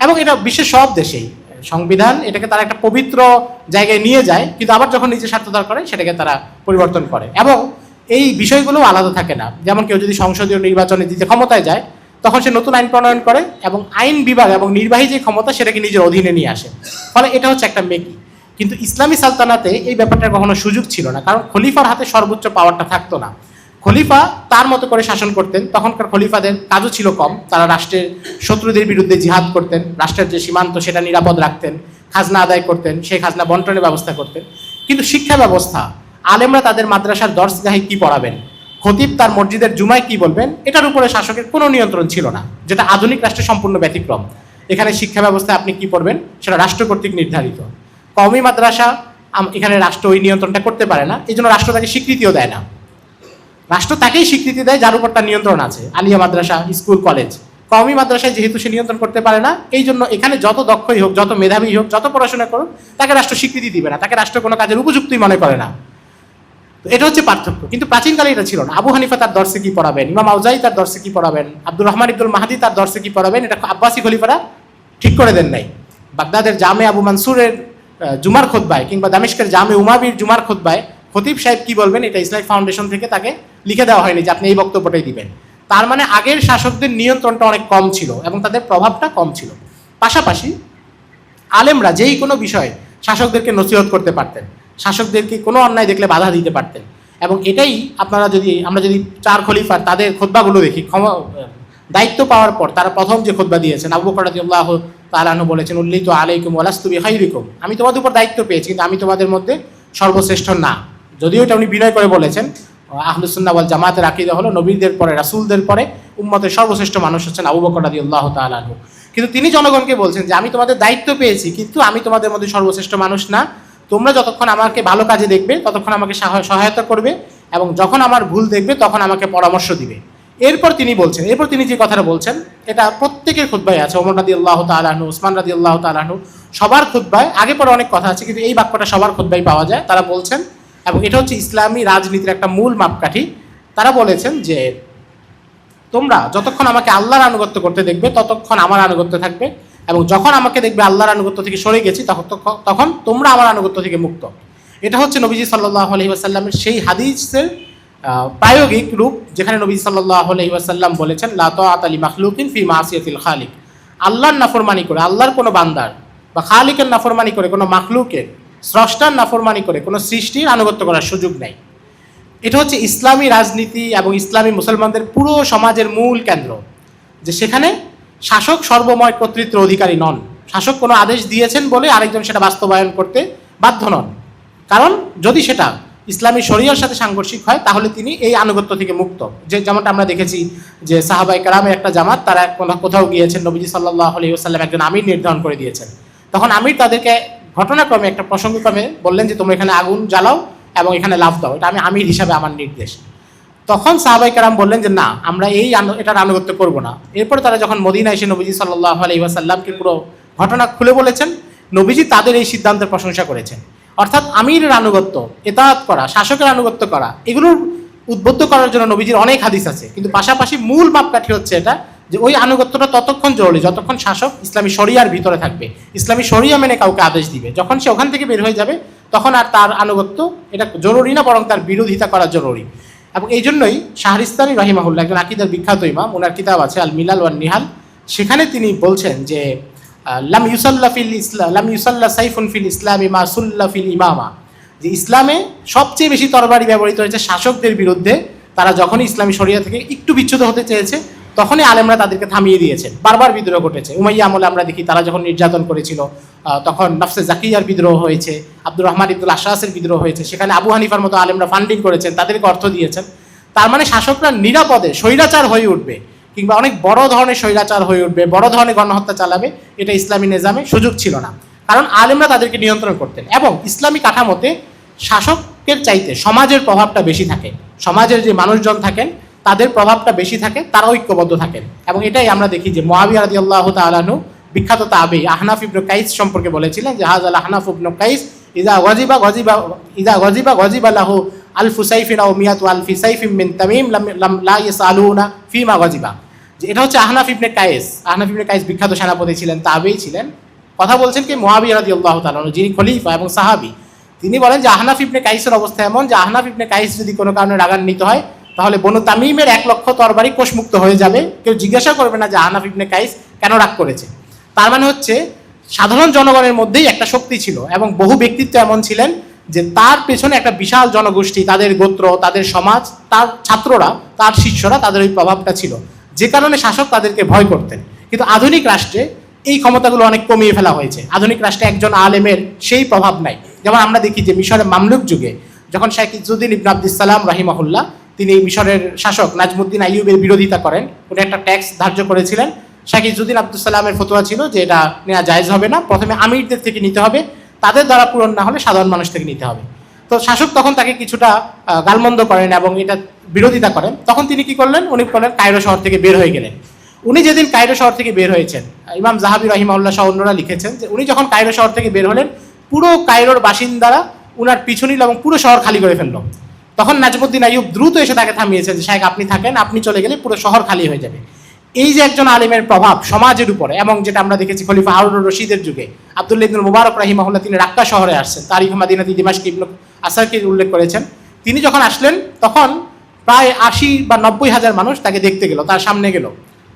এবং এটা বিশ্বের সব দেশেই সংবিধান এটাকে তারা একটা পবিত্র জায়গায় নিয়ে যায়, কিন্তু আবার যখন নিজের স্বার্থ দরকার হয় সেটাকে তারা পরিবর্তন করে। এবং এই বিষয়গুলো আলাদা থাকে না। যেমন কেউ যদি সংসদীয় নির্বাচনে দিতে ক্ষমতায় যায়, তখন সে নতুন আইন প্রণয়ন করে এবং আইন বিভাগ এবং নির্বাহী যে ক্ষমতা সেটাকে নিজের অধীনে নিয়ে আসে। ফলে এটা হচ্ছে একটা মেকি। কিন্তু ইসলামী সালতানাতে এই ব্যাপারটার কখনো সুযোগ ছিল না, কারণ খলিফার হাতে সর্বোচ্চ পাওয়ারটা থাকতো না। খলিফা তার মতো করে শাসন করতেন। তখনকার খলিফাদের কাজও ছিল কম, তারা রাষ্ট্রের শত্রুদের বিরুদ্ধে জিহাদ করতেন, রাষ্ট্রের যে সীমান্ত সেটা নিরাপদ রাখতেন, খাজনা আদায় করতেন, সেই খাজনা বন্টনের ব্যবস্থা করতেন। কিন্তু শিক্ষা ব্যবস্থা, আলেমরা তাদের মাদ্রাসার দরসগাহে কি পড়াবেন, খতিব তার মসজিদের জুমায় কি বলবেন, এটার উপরে শাসকের কোনো নিয়ন্ত্রণ ছিল না, যেটা আধুনিক রাষ্ট্রে সম্পূর্ণ ব্যতিক্রম। এখানে শিক্ষা ব্যবস্থায় আপনি কি পড়বেন সেটা রাষ্ট্র কর্তৃক নির্ধারিত। কওমি মাদ্রাসা, এখানে রাষ্ট্র ওই নিয়ন্ত্রণটা করতে পারে না, এই জন্য রাষ্ট্র তাকে স্বীকৃতিও দেয় না। রাষ্ট্র তাকেই স্বীকৃতি দেয় যার উপর তার নিয়ন্ত্রণ আছে। আলিয়া মাদ্রাসা, স্কুল, কলেজ। কওমি মাদ্রাসায় যেহেতু সে নিয়ন্ত্রণ করতে পারে না, এই জন্য এখানে যত দক্ষই হোক, যত মেধাবী হোক, যত পড়াশোনা করুক, তাকে রাষ্ট্র স্বীকৃতি দিবে না, তাকে রাষ্ট্র কোনো কাজের উপযুক্তই মনে করে না। তো এটা হচ্ছে পার্থক্য। কিন্তু প্রাচীনকালে এটা ছিল না। আবু হানিফা তার দর্শে কি পড়াবেন, ইমাম আউজাই তার দর্শে কি পড়াবেন, আব্দুর রহমান ইবনুল মাহদি তার দর্শে কি পড়াবেন, এটা আব্বাসী খলিফারা ঠিক করে দেন নাই। বাগদাদের জামে আবু মানসুরের জুমার খুতবায় কিংবা দামেস্কের জামে উমাবির জুমার খুতবায় খতিব সাহেব কি বলবেন, এটা ইসলামিক ফাউন্ডেশন থেকে তাকে লিখে দেওয়া হয়নি যে আপনি এই বক্তব্যটাই দিবেন। তার মানে আগের শাসকদের নিয়ন্ত্রণটা অনেক কম ছিল এবং তাদের প্রভাবটা কম ছিল। পাশাপাশি আলেমরা যেই কোনো বিষয়ে শাসকদেরকে নসিহত করতে পারতেন, শাসকদেরকে কোনো অন্যায় দেখলে বাধা দিতে পারতেন। এবং এটাই আমরা যদি 4 খলিফার তাদের খুতবাগুলো দেখি, দায়িত্ব পাওয়ার পর তারা প্রথম যে খুতবা দিয়েছেন, আবু বকর রাদিয়াল্লাহু তাআলা আনহু বলেছেন, উল্লিতু আলাইকুম ওয়া লাস্তু বিখাইরিকুম, আমি তোমাদের উপর দায়িত্ব পেয়েছি কিন্তু আমি তোমাদের মধ্যে সর্বশ্রেষ্ঠ না। যদিও এটা উনি বিনয় করে বলেছেন। আহলুস সুন্নাহ ওয়াল জামাতের আকীদা হলো নবীদের পরে, রাসূলদের পরে উম্মতের সর্বশ্রেষ্ঠ মানুষ হচ্ছেন আবু বকর রাদিয়াল্লাহু তাআলা আনহু। কিন্তু তিনি জনগণকে বলছেন যে আমি তোমাদের দায়িত্ব পেয়েছি কিন্তু আমি তোমাদের মধ্যে সর্বশ্রেষ্ঠ মানুষ না। তোমরা যতক্ষণ আমাকে ভালো কাজে দেখবে ততক্ষণ আমাকে সহায়তা করবে এবং যখন আমার ভুল দেখবে তখন আমাকে পরামর্শ দিবে। এরপর তিনি যে কথাটা বলছেন এটা প্রত্যেকের খুতবায় আছে। ওমর রাদিয়াল্লাহু তাআলা আনহু, ওসমান রাদিয়াল্লাহু তাআলা আনহু, সবার খুতবায় আগে পরে অনেক কথা আছে, কিন্তু এই বাক্যটা সবার খুতবায় পাওয়া যায়। তারা বলছেন, এবং এটা হচ্ছে ইসলামী রাজনীতির একটা মূল মাপকাঠি, তারা বলেছেন যে তোমরা যতক্ষণ আমাকে আল্লাহর আনুগত্য করতে দেখবে ততক্ষণ আমার আনুগত্য থাকবে, এবং যখন আমাকে দেখবে আল্লাহর আনুগত্য থেকে সরে গেছি তখন তোমরা আমার আনুগত্য থেকে মুক্ত। এটা হচ্ছে নবীজি সাল্লাল্লাহু আলাইহি ওয়াসাল্লামের সেই হাদিসের প্রায়োগিক রূপ, যেখানে নবীজি সাল্লাল্লাহু আলাইহি ওয়াসাল্লাম বলেছেন, লা তাআতা লি মাখলুকিন ফি মাসিয়াতিল খালিক। আল্লাহর নাফরমানি করে, আল্লাহর কোনো বান্দার বা খালিকের নাফরমানি করে, কোনো মাখলুকের, স্রষ্টার নাফরমানি করে কোনো সৃষ্টির আনুগত্য করার সুযোগ নেই। এটা হচ্ছে ইসলামী রাজনীতি এবং ইসলামী মুসলমানদের পুরো সমাজের মূল কেন্দ্র, যে সেখানে শাসক সর্বময় কর্তৃত্বের অধিকারী নন। শাসক কোনো আদেশ দিয়েছেন বলে আরেকজন সেটা বাস্তবায়ন করতে বাধ্য নন, কারণ যদি সেটা ইসলামী শরিয়ার সাথে সাংঘর্ষিক হয় তাহলে তিনি এই আনুগত্য থেকে মুক্ত। যেমনটা আমরা দেখেছি যে সাহাবায়ে কেরামের একটা জামাত, তারা কোথাও গিয়েছেন, নবীজি সাল্লাল্লাহু আলাইহি ওয়াসাল্লাম একজন আমির নির্ধারণ করে দিয়েছেন। তখন আমির তাদেরকে ঘটনাক্রমে একটা প্রসঙ্গক্রমে বললেন যে তোমরা এখানে আগুন জ্বালাও এবং এখানে লাফ দাও, এটা আমি আমির হিসাবে আমার নির্দেশ। তখন সাহাবায়ে কেরাম বললেন যে না, আমরা এটার আনুগত্য করব না। এরপর তারা যখন মদিনা এসে নবীজি সাল্লাল্লাহু আলাইহি ওয়াসাল্লামকে পুরো ঘটনা খুলে বলেছেন, নবীজি তাদের এই সিদ্ধান্তের প্রশংসা করেছেন। অর্থাৎ আমিরের আনুগত্য, ইতাআত করা, শাসকের আনুগত্য করা, এগুলোর উদ্বুদ্ধ করার জন্য নবীজির অনেক হাদিস আছে, কিন্তু পাশাপাশি মূল মাপকাঠি হচ্ছে এটা যে ওই আনুগত্যটা ততক্ষণ জরুরি যতক্ষণ শাসক ইসলামী শরিয়ার ভিতরে থাকবে, ইসলামী শরিয়া মেনে কাউকে আদেশ দিবে। যখন সে ওখান থেকে বের হয়ে যাবে তখন আর তার আনুগত্য এটা জরুরি না, বরং তার বিরোধিতা করা জরুরি। এবং এই জন্যই শাহরিস্তানি রাহিমাহুল্লাহ, একজন আকীদার বিখ্যাত ইমাম, ওনার কিতাব আছে আল মিলাল ওয়ান নিহাল, সেখানে তিনি বলছেন যে লাম ইউসাল্লা সাইফুন ফিল ইসলামি মা সুল্লা ফিল ইমামা, যে ইসলামে সবচেয়ে বেশি তরবারি ব্যবহৃত হয়েছে শাসকদের বিরুদ্ধে। তারা যখনই ইসলামী শরিয়া থেকে একটু বিচ্যুত হতে চেয়েছে তখনই আলেমরা তাদেরকে থামিয়ে দিয়েছেন। বারবার বিদ্রোহ ঘটেছে। উমাইয়া আমলে আমরা দেখি তারা যখন নির্যাতন করেছিল তখন নফসে জাকিয়ার বিদ্রোহ হয়েছে, আব্দুর রহমান ইবনুল আশরাসের বিদ্রোহ হয়েছে, সেখানে আবু হানিফার মতো আলেমরা ফান্ডিং করেছেন, তাদেরকে অর্থ দিয়েছেন। তার মানে শাসকরা নিরাপদে স্বৈরাচার হয়ে উঠবে কিংবা অনেক বড় ধরনের স্বৈরাচার হয়ে উঠবে, বড় ধরনের গণহত্যা চালাবে, এটা ইসলামী নিজামে সুযোগ ছিল না, কারণ আলেমরা তাদেরকে নিয়ন্ত্রণ করতেন। এবং ইসলামী কাঠামোতে শাসকের চাইতে সমাজের প্রভাবটা বেশি থাকে, সমাজের যে মানুষজন থাকেন তাদের প্রভাবটা বেশি থাকে, তারা ঐক্যবদ্ধ থাকেন। এবং এটাই আমরা দেখি যে মুআবিয়া রাদিয়াল্লাহু তাআলা আনহু বিখ্যাত তাবেঈ আহনাফ ইবনে কাইস সম্পর্কে বলেছিলেন যে হাযাল আহনাফ ইবনে কাইস ইযা গজিবা লাহু আলফু সাইফিন আও মিয়াতু আলফি সাইফিন মিন তামিম লাম লা ইয়াসালুনা ফিমা গজিবা। যে এটা হচ্ছে আহনাফ ইবনে কাইস। আহনাফ ইবনে কাইস বিখ্যাত সেনাপতি ছিলেন, তাবেঈ ছিলেন। কথা বলছেন কি মুআবিয়া রাদিয়াল্লাহু তাআলা আনহু, যিনি খলিফা এবং সাহাবী। তিনি বলেন যে আহনাফ ইবনে কাইসের অবস্থা এমন যে আহনাফ ইবনে কাইস যদি কোনো কারণে রাগান্বিত হয় তাহলে বনু তামিমের 1,00,000 তরবারি কোষমুক্ত হয়ে যাবে, কেউ জিজ্ঞাসা করবে না যে আহনাফ ইবনে কাইস কেন রাগ করেছে। তার মানে হচ্ছে সাধারণ জনগণের মধ্যেই একটা শক্তি ছিল এবং বহু ব্যক্তিত্ব এমন ছিলেন যে তার পেছনে একটা বিশাল জনগোষ্ঠী, তাদের গোত্র, তাদের সমাজ, তার ছাত্ররা, তার শিষ্যরা, তাদের ওই প্রভাবটা ছিল, যে কারণে শাসক তাদেরকে ভয় করতেন। কিন্তু আধুনিক রাষ্ট্রে এই ক্ষমতাগুলো অনেক কমিয়ে ফেলা হয়েছে। আধুনিক রাষ্ট্রে একজন আলেমের সেই প্রভাব নাই। যেমন আমরা দেখি যে মিশরের মামলুক যুগে যখন শেখ ইজ্জুদ্দিন ইবনে আব্দুস সালাম রাহিমাহুল্লাহ, তিনি মিশরের শাসক নাজমুদ্দিন আইয়ুবের বিরোধিতা করেন, উনি একটা ট্যাক্স ধার্য করেছিলেন। শেখ ইজ্জুদ্দিন আব্দুস সালামের ফতোয়া ছিল যে এটা নেওয়া জায়েজ হবে না, প্রথমে আমিরদের থেকে নিতে হবে, তাদের দ্বারা পূরণ না হলে সাধারণ মানুষ থেকে নিতে হবে। তো শাসক তখন তাকে কিছুটা গালমন্দ করেন এবং এটা বিরোধিতা করেন। তখন তিনি কি করলেন, উনি করলেন কায়রো শহর থেকে বের হয়ে গেলেন। উনি যেদিন কায়রো শহর থেকে বের হয়েছেন, ইমাম জাহাবি রাহিমাহুল্লাহ সহ অন্যরা লিখেছেন যে উনি যখন কায়রো শহর থেকে বের হলেন, পুরো কায়রোর বাসিন্দারা উনার পিছু নিল এবং পুরো শহর খালি করে ফেললো। তখন নাজমুদ্দিন আইয়ুব দ্রুত এসে তাকে থামিয়েছেন যে শাইখ আপনি থাকেন, আপনি চলে গেলে পুরো শহর খালি হয়ে যাবে। এই যে একজন আলেমের প্রভাব সমাজের উপরে, এবং যেটা আমরা দেখেছি খলিফা হারুনুর রশিদের যুগে আব্দুল্লাহ ইবনুল মুবারক রাহিমাহুল্লাহ, তিনি রাক্কা শহরে আসছেন, তারিখ মাদিনাতি দিমাশক ইবনে আসারকে উল্লেখ করেছেন। তিনি যখন আসলেন তখন প্রায় 80 বা 90 হাজার মানুষ তাকে দেখতে গেল, তার সামনে গেল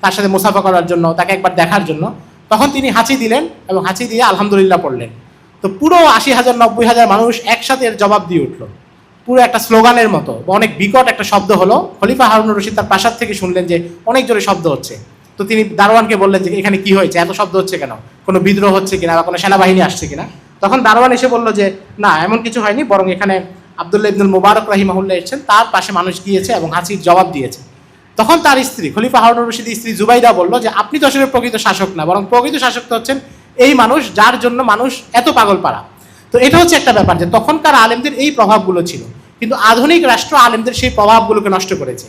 তার সাথে মুসাফা করার জন্য, তাকে একবার দেখার জন্য। তখন তিনি হাঁচি দিলেন এবং হাঁচি দিয়ে আলহামদুলিল্লাহ পড়লেন। তো পুরো 80,000 90 হাজার মানুষ একসাথে এর জবাব দিয়ে উঠলো, পুরো একটা স্লোগানের মতো, অনেক বিকট একটা শব্দ হলো। খলিফা হারুনুর রশিদ তার প্রাসাদ থেকে শুনলেন যে অনেক জোরে শব্দ হচ্ছে। তো তিনি দারোয়ানকে বললেন যে এখানে কি হয়েছে, এত শব্দ হচ্ছে কেন, কোনো বিদ্রোহ হচ্ছে কিনা বা কোনো সেনাবাহিনী আসছে কিনা। তখন দারোয়ান এসে বলল যে না, এমন কিছু হয়নি, বরং এখানে আব্দুল্লাহ ইবনুল মুবারক রাহিমাহুল্লাহ এসেছেন, তার পাশে মানুষ গিয়েছে এবং হাঁচির জবাব দিয়েছে। তখন তার স্ত্রী খলিফা হারুনুর রশিদের স্ত্রী জুবাইদা বলল যে আপনি তো আসলে প্রকৃত শাসক না, বরং প্রকৃত শাসক তো হচ্ছেন এই মানুষ যার জন্য মানুষ এত পাগল পাড়া। তো এটা হচ্ছে একটা ব্যাপার যে তখনকার আলেমদের এই প্রভাবগুলো ছিল, কিন্তু আধুনিক রাষ্ট্র আলেমদের সেই প্রভাবগুলোকে নষ্ট করেছে।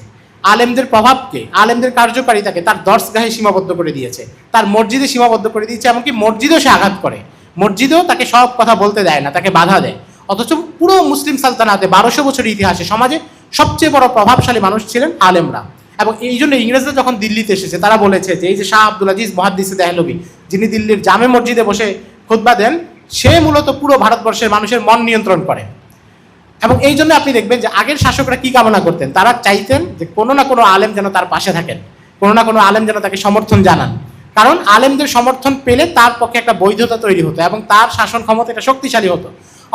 আলেমদের প্রভাবকে, আলেমদের কার্যকারিতাকে তার দর্শগাহে সীমাবদ্ধ করে দিয়েছে, তার মসজিদে সীমাবদ্ধ করে দিয়েছে, এমনকি মসজিদেও সে আঘাত করে, মসজিদেও তাকে সব কথা বলতে দেয় না, তাকে বাধা দেয়। অথচ পুরো মুসলিম সালতানাতে 1200 বছর ইতিহাসে সমাজে সবচেয়ে বড় প্রভাবশালী মানুষ ছিলেন আলেমরা। এবং এই জন্য ইংরেজরা যখন দিল্লিতে এসেছে তারা বলেছে যে এই যে শাহ আব্দুল আজিজ মুহাদ্দিসে দেহলভী, যিনি দিল্লির জামে মসজিদে বসে খুতবা দেন, সে মূলত পুরো ভারতবর্ষের মানুষের মন নিয়ন্ত্রণ করেন। এবং এই জন্য আপনি দেখবেন যে আগের শাসকরা কি কামনা করতেন, তারা চাইতেন যে কোনো না কোনো আলেম যেন তার পাশে থাকেন, কোনো না কোনো আলেম যেন তাকে সমর্থন জানান, কারণ আলেমদের সমর্থন পেলে তার পক্ষে একটা বৈধতা তৈরি হতো এবং তার শাসন ক্ষমতা এটা শক্তিশালী হতো।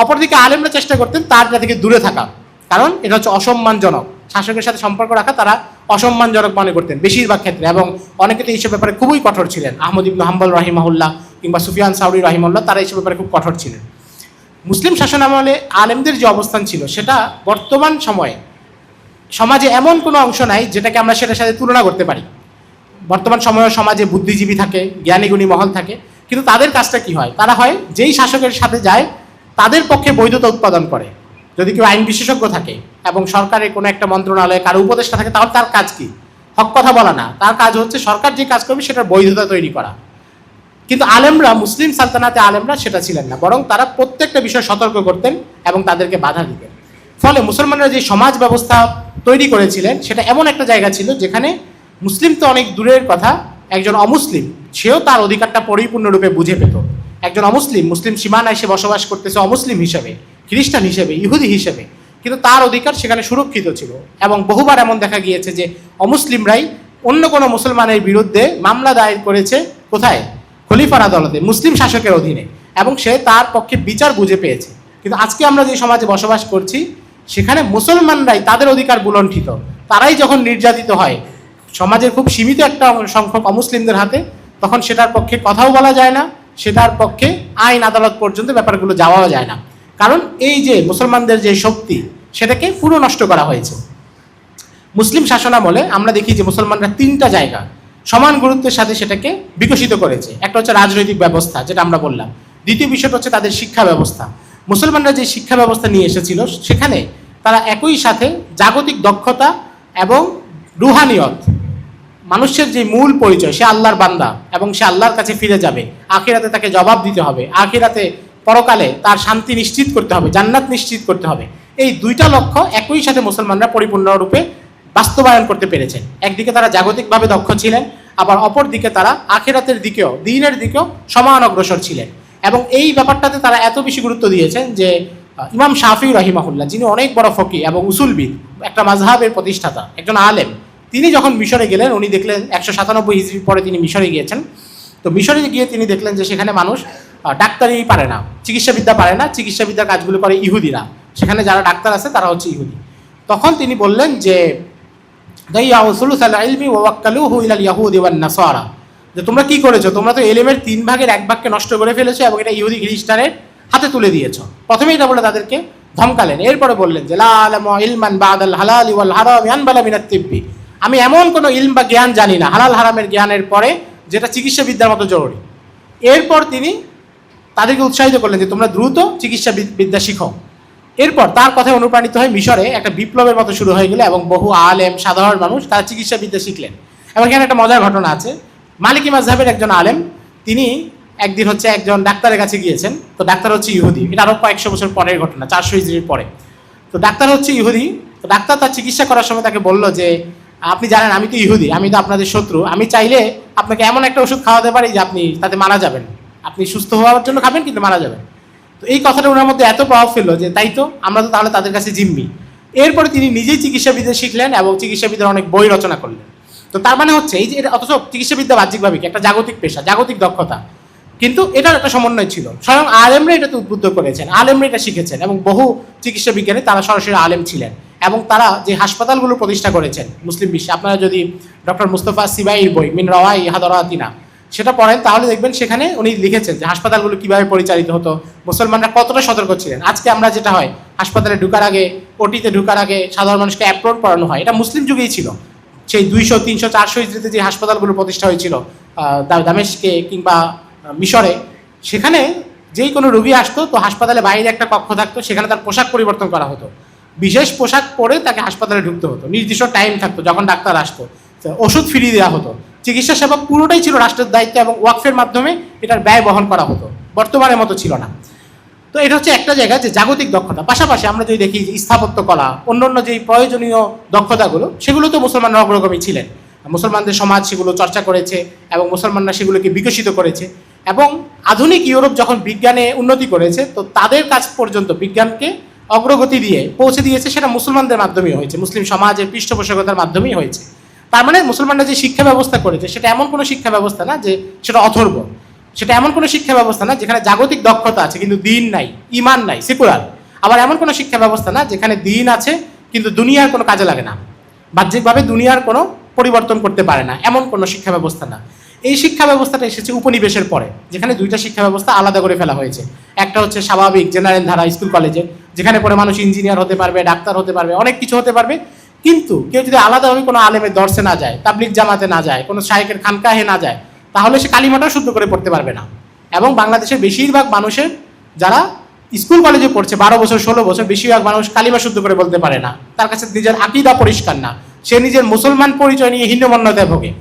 অপরদিকে আলেমরা চেষ্টা করতেন তার থেকে দূরে থাকা, কারণ এটা হচ্ছে অসম্মানজনক, শাসকের সাথে সম্পর্ক রাখা তারা অসম্মানজনক মনে করতেন বেশিরভাগ ক্ষেত্রে। এবং অনেকে তো এইসব ব্যাপারে খুবই কঠোর ছিলেন, আহমদ ইবনে হাম্বল রাহিমাহুল্লাহ কিংবা সুফিয়ান সাউরি রাহিমাহুল্লাহ, তারা এইসব ব্যাপারে খুব কঠোর ছিলেন। মুসলিম শাসন আমলে আলেমদের যে অবস্থান ছিল সেটা বর্তমান সময়ে সমাজে এমন কোনো অংশ নাই যেটাকে আমরা সেটার সাথে তুলনা করতে পারি। বর্তমান সময়ে সমাজে বুদ্ধিজীবী থাকে, জ্ঞানীগুণী মহল থাকে, কিন্তু তাদের কাজটা কি হয়, তারা হয় যেই শাসকের সাথে যায় তাদের পক্ষে বৈধতা উৎপাদন করে। যদি কেউ আইন বিশেষজ্ঞ থাকে এবং সরকারের কোনো একটা মন্ত্রণালয়ে কারো উপদেষ্টা থাকে, তাহলে তার কাজ কি, হক কথা বলা না, তার কাজ হচ্ছে সরকার যে কাজ করবে সেটার বৈধতা তৈরি করা। কিন্তু আলেমরা, মুসলিম সালতানাতে আলেমরা সেটা ছিলেন না, বরং তারা প্রত্যেকটা বিষয় সতর্ক করতেন এবং তাদেরকে বাধা দিতেন। ফলে মুসলমানরা যে সমাজ ব্যবস্থা তৈরি করেছিলেন সেটা এমন একটা জায়গা ছিল যেখানে মুসলিম তো অনেক দূরের কথা, একজন অমুসলিম সেও তার অধিকারটা পরিপূর্ণরূপে বুঝে পেত। একজন অমুসলিম মুসলিম সীমানায় সে বসবাস করতেছে অমুসলিম হিসেবে, খ্রিস্টান হিসেবে, ইহুদি হিসেবে, কিন্তু তার অধিকার সেখানে সুরক্ষিত ছিল। এবং বহুবার এমন দেখা গিয়েছে যে অমুসলিমরাই অন্য কোনো মুসলমানের বিরুদ্ধে মামলা দায়ের করেছে, কোথায়, খলিফার আদালতে, মুসলিম শাসকের অধীনে, এবং সে তার পক্ষে বিচার বুঝে পেয়েছে। কিন্তু আজকে আমরা যে সমাজে বসবাস করছি সেখানে মুসলমানরাই তাদের অধিকার বুলণ্ঠিত, তারাই যখন নির্যাতিত হয় সমাজের খুব সীমিত একটা সংখ্যক অমুসলিমদের হাতে, তখন সেটার পক্ষে কথাও বলা যায় না, সেটার পক্ষে আইন আদালত পর্যন্ত ব্যাপারগুলো যাওয়াও যায় না, কারণ এই যে মুসলমানদের যে শক্তি সেটাকে পুরো নষ্ট করা হয়েছে। মুসলিম শাসনামলে আমরা দেখি যে মুসলমানরা 3টা জায়গা সমান গুরুত্বের সাথে সেটাকে বিকশিত করেছে। একটা হচ্ছে রাজনৈতিক ব্যবস্থা, যেটা আমরা বললাম। দ্বিতীয় বিষয়টা হচ্ছে তাদের শিক্ষা ব্যবস্থা। মুসলমানরা যে শিক্ষা ব্যবস্থা নিয়ে এসেছিল সেখানে তারা একই সাথে জাগতিক দক্ষতা এবং রুহানিয়ত, মানুষের যে মূল পরিচয়, সে আল্লাহর বান্দা এবং সে আল্লাহর কাছে ফিরে যাবে, আখিরাতে তাকে জবাব দিতে হবে, আখিরাতে পরকালে তার শান্তি নিশ্চিত করতে হবে, জান্নাত নিশ্চিত করতে হবে, এই 2টা লক্ষ্য একই সাথে মুসলমানরা পরিপূর্ণরূপে বাস্তবায়ন করতে পেরেছেন। একদিকে তারা জাগতিকভাবে দক্ষ ছিলেন, আবার অপর দিকে তারা আখিরাতের দিকেও, দ্বীনের দিকেও সমান অগ্রসর ছিলেন। এবং এই ব্যাপারটাতে তারা এত বেশি গুরুত্ব দিয়েছেন যে ইমাম শাফি রাহিমাহুল্লাহ, যিনি অনেক বড় ফকি এবং উসুলবিদ, একটা মাযহাবের প্রতিষ্ঠাতা, একজন আলেম, তিনি যখন মিশরে গেলেন, উনি দেখলেন 197 হিজরির পরে তিনি মিশরে গিয়েছেন। তো মিশরে গিয়ে তিনি দেখলেন যে সেখানে মানুষ ডাক্তারি পারে না, চিকিৎসাবিদ্যা পারে না, চিকিৎসাবিদ্যার কাজগুলো করে ইহুদিরা, সেখানে যারা ডাক্তার আছে তারা হচ্ছে ইহুদি। তখন তিনি বললেন যে যে তোমরা কি করেছো, তোমরা তো এলেমের 3 ভাগের 1 ভাগকে নষ্ট করে ফেলেছো এবং এটা ইহুদি খ্রিস্টানের হাতে তুলে দিয়েছো। প্রথমেই এটা বলে তাদেরকে ধমকালেন, এরপরে বললেন যে লা আলামু ইলমান বাদাল হালালি ওয়াল হারামি আনবালা মিনাত তিব্বি, আমি এমন কোনো ইলম বা জ্ঞান জানি না হালাল হারামের জ্ঞানের পরে যেটা চিকিৎসাবিদ্যার মতো জরুরি। এরপর তিনি তাদেরকে উৎসাহিত করলেন যে তোমরা দ্রুত চিকিৎসা বিদ্যা শিখো। এরপর তার কথায় অনুপ্রাণিত হয়ে মিশরে একটা বিপ্লবের মতো শুরু হয়ে গেল এবং বহু আলেম, সাধারণ মানুষ তারা চিকিৎসাবিদ্যা শিখলেন। এবং এখানে একটা মজার ঘটনা আছে। মালিকি মাযহাবের একজন আলেম, তিনি একদিন হচ্ছে একজন ডাক্তারের কাছে গিয়েছেন। তো ডাক্তার হচ্ছে ইহুদি, এটা আরও কয়েকশো বছর পরের ঘটনা, 400 হিজরির পরে। তো ডাক্তার হচ্ছে ইহুদি। তো ডাক্তার তার চিকিৎসা করার সময় তাকে বলল যে আপনি জানেন আমি তো ইহুদি, আমি তো আপনাদের শত্রু, আমি চাইলে আপনাকে এমন একটা ওষুধ খাওয়াতে পারি যে আপনি তাতে মারা যাবেন, আপনি সুস্থ হওয়ার জন্য খাবেন কিন্তু মারা যাবেন। তো এই কথাটা ওনার মধ্যে এত প্রভাব ফেললো যে তাই তো, আমরা তো তাহলে তাদের কাছে জিম্মি। এরপরে তিনি নিজেই চিকিৎসাবিদ্যা শিখলেন এবং চিকিৎসাবিদ্যার অনেক বই রচনা করলেন। তো তার মানে হচ্ছে এই যে অথচ চিকিৎসাবিদ্যা বাহ্যিকভাবে একটা জাগতিক পেশা, জাগতিক দক্ষতা, কিন্তু এটার একটা সমন্বয় ছিল। স্বয়ং আলেমরা এটাতে উদ্বুদ্ধ করেছেন, আলেমরা এটা শিখেছেন এবং বহু চিকিৎসা বিজ্ঞানী তারা সরাসরি আলেম ছিলেন। এবং তারা যে হাসপাতালগুলো প্রতিষ্ঠা করেছেন মুসলিম বিশ্বে, আপনারা যদি ডক্টর মুস্তফা সিবাইর বই মিন রাওয়াই হাদারাতিনা সেটা পড়েন তাহলে দেখবেন সেখানে উনি লিখেছেন যে হাসপাতালগুলো কিভাবে পরিচালিত হতো, মুসলমানরা কতটা সতর্ক ছিলেন। আজকে আমরা যেটা হয় হাসপাতালে ঢুকার আগে, ওটিতে ঢুকার আগে সাধারণ মানুষকে অ্যাপ্রোন করানো হয়, এটা মুসলিম যুগেই ছিল। সেই 200, 300, 400 হিজরিতে যে হাসপাতালগুলো প্রতিষ্ঠা হয়েছিল দামেস্কে কিংবা মিশরে, সেখানে যেই কোনো রোগী আসতো তো হাসপাতালে বাইরে একটা কক্ষ থাকতো, সেখানে তার পোশাক পরিবর্তন করা হতো। বিশেষ পোশাক পরে তাকে হাসপাতালে ঢুকতে হতো, নির্দিষ্ট টাইম থাকতো যখন ডাক্তার আসতো, ওষুধ ফিরিয়ে দেওয়া হতো, চিকিৎসা সেবা পুরোটাই ছিল রাষ্ট্রের দায়িত্ব এবং ওয়াকফের মাধ্যমে এটার ব্যয় বহন করা হতো, বর্তমানের মতো ছিল না। তো এটা হচ্ছে একটা জায়গা যে জাগতিক দক্ষতা। পাশাপাশি আমরা যদি দেখি যে স্থাপত্য কলা, অন্যান্য যেই প্রয়োজনীয় দক্ষতাগুলো, সেগুলো তো মুসলমানরা অগ্রগামী ছিলেন, মুসলমানদের সমাজ সেগুলো চর্চা করেছে এবং মুসলমানরা সেগুলোকে বিকশিত করেছে। এবং আধুনিক ইউরোপ যখন বিজ্ঞানে উন্নতি করেছে, তো তাদের কাছ পর্যন্ত বিজ্ঞানকে অগ্রগতি দিয়ে পৌঁছে দিয়েছে, সেটা মুসলমানদের মাধ্যমেই হয়েছে, মুসলিম সমাজের পৃষ্ঠপোষকতার মাধ্যমেই হয়েছে। তার মানে মুসলমানরা যে শিক্ষা ব্যবস্থা করেছে সেটা এমন কোনো শিক্ষা ব্যবস্থা না যে সেটা অথর্ব, সেটা এমন কোনো শিক্ষা ব্যবস্থা না যেখানে জাগতিক দক্ষতা আছে কিন্তু দিন নাই, ইমান নাই, সেকুলার। আবার এমন কোনো শিক্ষা ব্যবস্থা না যেখানে দিন আছে কিন্তু দুনিয়ার কোনো কাজে লাগে না, বাহ্যিকভাবে দুনিয়ার কোনো পরিবর্তন করতে পারে না, এমন কোনো শিক্ষা ব্যবস্থা না। এই শিক্ষা ব্যবস্থাটা এসেছে উপনিবেশের পরে, যেখানে দুইটা শিক্ষা ব্যবস্থা আলাদা করে ফেলা হয়েছে। একটা হচ্ছে স্বাভাবিক জেনারেল ধারা স্কুল কলেজে, যেখানে পরে মানুষ ইঞ্জিনিয়ার হতে পারবে, ডাক্তার হতে পারবে, অনেক কিছু হতে পারবে। কিন্তু কেউ যদি আলাদাভাবে কোনো আলেমের দর্শে না যায়, তাবলিগ জামাতে না যায়, কোনো শায়েখের খানকাহে না যায়, তাহলে সে কালিমাটাও শুদ্ধ করে পড়তে পারবে না। এবং বাংলাদেশের বেশিরভাগ মানুষের যারা স্কুল কলেজে পড়ছে 12 বছর 16 বছর, বেশিরভাগ মানুষ কালিমা শুদ্ধ করে বলতে পারে না, তার কাছে নিজের আকীদা পরিষ্কার না, সে নিজের মুসলমান পরিচয় নিয়ে হীনমন্যতায় ভোগে।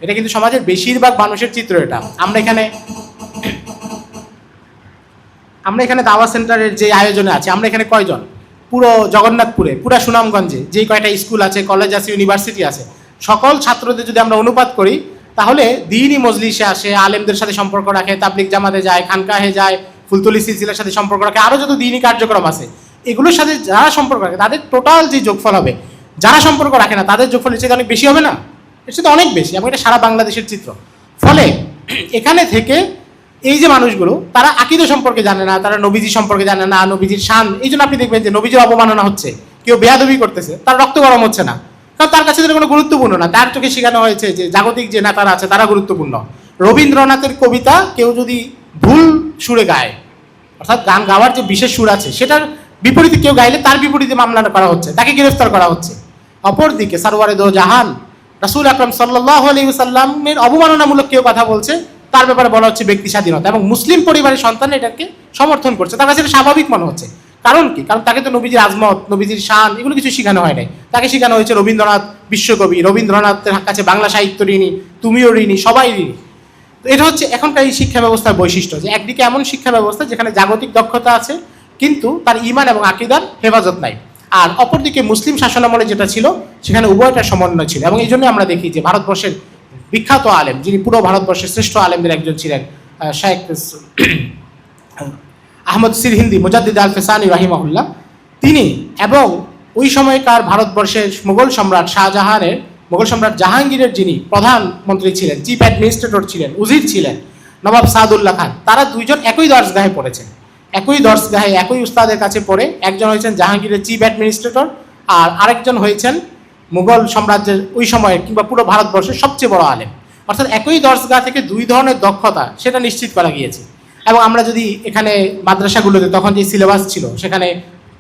এটা কিন্তু সমাজের বেশিরভাগ মানুষের চিত্র। এটা আমরা এখানে দাওয়া সেন্টারের যে আয়োজনে আছে, আমরা এখানে কয়জন, পুরো জগন্নাথপুরে, পুরো সুনামগঞ্জে যেই কয়টা স্কুল আছে, কলেজ আছে, ইউনিভার্সিটি আছে, সকল ছাত্রদের যদি আমরা অনুপাত করি, তাহলে দিনই মজলিসে আসে, আলেমদের সাথে সম্পর্ক রাখে, তাবলিগ জামাতে যায়, খানকাহে যায়, ফুলতলি সিলসিলার সাথে সম্পর্ক রাখে, আরও যত দিনই কার্যক্রম আছে, এগুলোর সাথে যারা সম্পর্ক রাখে তাদের টোটাল যে যোগফল হবে, যারা সম্পর্ক রাখে না তাদের যোগফল এর চেয়ে অনেক বেশি হবে না? এর চেয়ে অনেক বেশি। এবং এটা সারা বাংলাদেশের চিত্র। ফলে এখানে থেকে এই যে মানুষগুলো, তারা আকীদা সম্পর্কে জানে না, তারা নবীজি সম্পর্কে জানে না, নবীজির শান। এই জন্য আপনি দেখবেন যে নবীজির অবমাননা হচ্ছে, কেউ বেয়াদবি করতেছে, তার রক্ত গরম হচ্ছে না, কারণ তার কাছে কোনো গুরুত্বপূর্ণ না। তার চোখে শেখানো হয়েছে যে জাগতিক যে নেতারা আছে তারা গুরুত্বপূর্ণ। রবীন্দ্রনাথের কবিতা কেউ যদি ভুল সুরে গায়, অর্থাৎ গান গাওয়ার যে বিশেষ সুর আছে সেটার বিপরীতে কেউ গাইলে তার বিপরীতে মামলা করা হচ্ছে, তাকে গ্রেফতার করা হচ্ছে। অপরদিকে সারওয়ারে দো জাহান রাসূল আকরাম সাল্লাল্লাহু আলাইহি ওয়াসাল্লামের অবমাননামূলক কেউ কথা বলছে, তার ব্যাপারে বলা হচ্ছে ব্যক্তি স্বাধীনতা, এবং মুসলিম পরিবারের সন্তান এটাকে সমর্থন করছে। তার কাছে এটা স্বাভাবিক মনে হচ্ছে। কারণ কি? কারণ তাকে তো নবীজির আজমত, নবীজির শান এগুলো কিছু শেখানো হয় নাই। তাকে শেখানো হয়েছে রবীন্দ্রনাথ বিশ্বকবি, রবীন্দ্রনাথের কাছে বাংলা সাহিত্য ঋণী, তুমিও ঋণী, সবাই ঋণী। এটা হচ্ছে এখনকার এই শিক্ষা ব্যবস্থার বৈশিষ্ট্য, যে একদিকে এমন শিক্ষা ব্যবস্থা যেখানে জাগতিক দক্ষতা আছে কিন্তু তার ঈমান এবং আকীদার হেফাজত নাই, আর অপরদিকে মুসলিম শাসনামলে যেটা ছিল সেখানে উভয়টার সমন্বয় ছিল। এবং এই জন্য আমরা দেখি যে ভারতবর্ষের বিখ্যাত আলেম, যিনি পুরো ভারতবর্ষের শ্রেষ্ঠ আলেমদের একজন ছিলেন, শেখ আহমদ সিরহিন্দি মুজাদ্দিদ আল ফেসানি রাহিমাহুল্লাহ, তিনি এবং ওই সময়কার ভারতবর্ষের মুঘল সম্রাট শাহজাহানের, মুঘল সম্রাট জাহাঙ্গীরের যিনি প্রধানমন্ত্রী ছিলেন, চিফ অ্যাডমিনিস্ট্রেটর ছিলেন, উজির ছিলেন, নবাব সাদউল্লাহ খান, তারা দুইজন একই দরসগাহে পড়েছেন, একই দরসগাহে একই উস্তাদের কাছে পড়ে একজন হয়েছেন জাহাঙ্গীরের চিফ অ্যাডমিনিস্ট্রেটর, আর আরেকজন হয়েছেন মুঘল সাম্রাজ্যের ওই সময়ের কিংবা পুরো ভারতবর্ষের সবচেয়ে বড় আলেম। অর্থাৎ একই দরসগাহ থেকে দুই ধরনের দক্ষতা সেটা নিশ্চিত করা গিয়েছে। এবং আমরা যদি এখানে মাদ্রাসাগুলোতে তখন যে সিলেবাস ছিল, সেখানে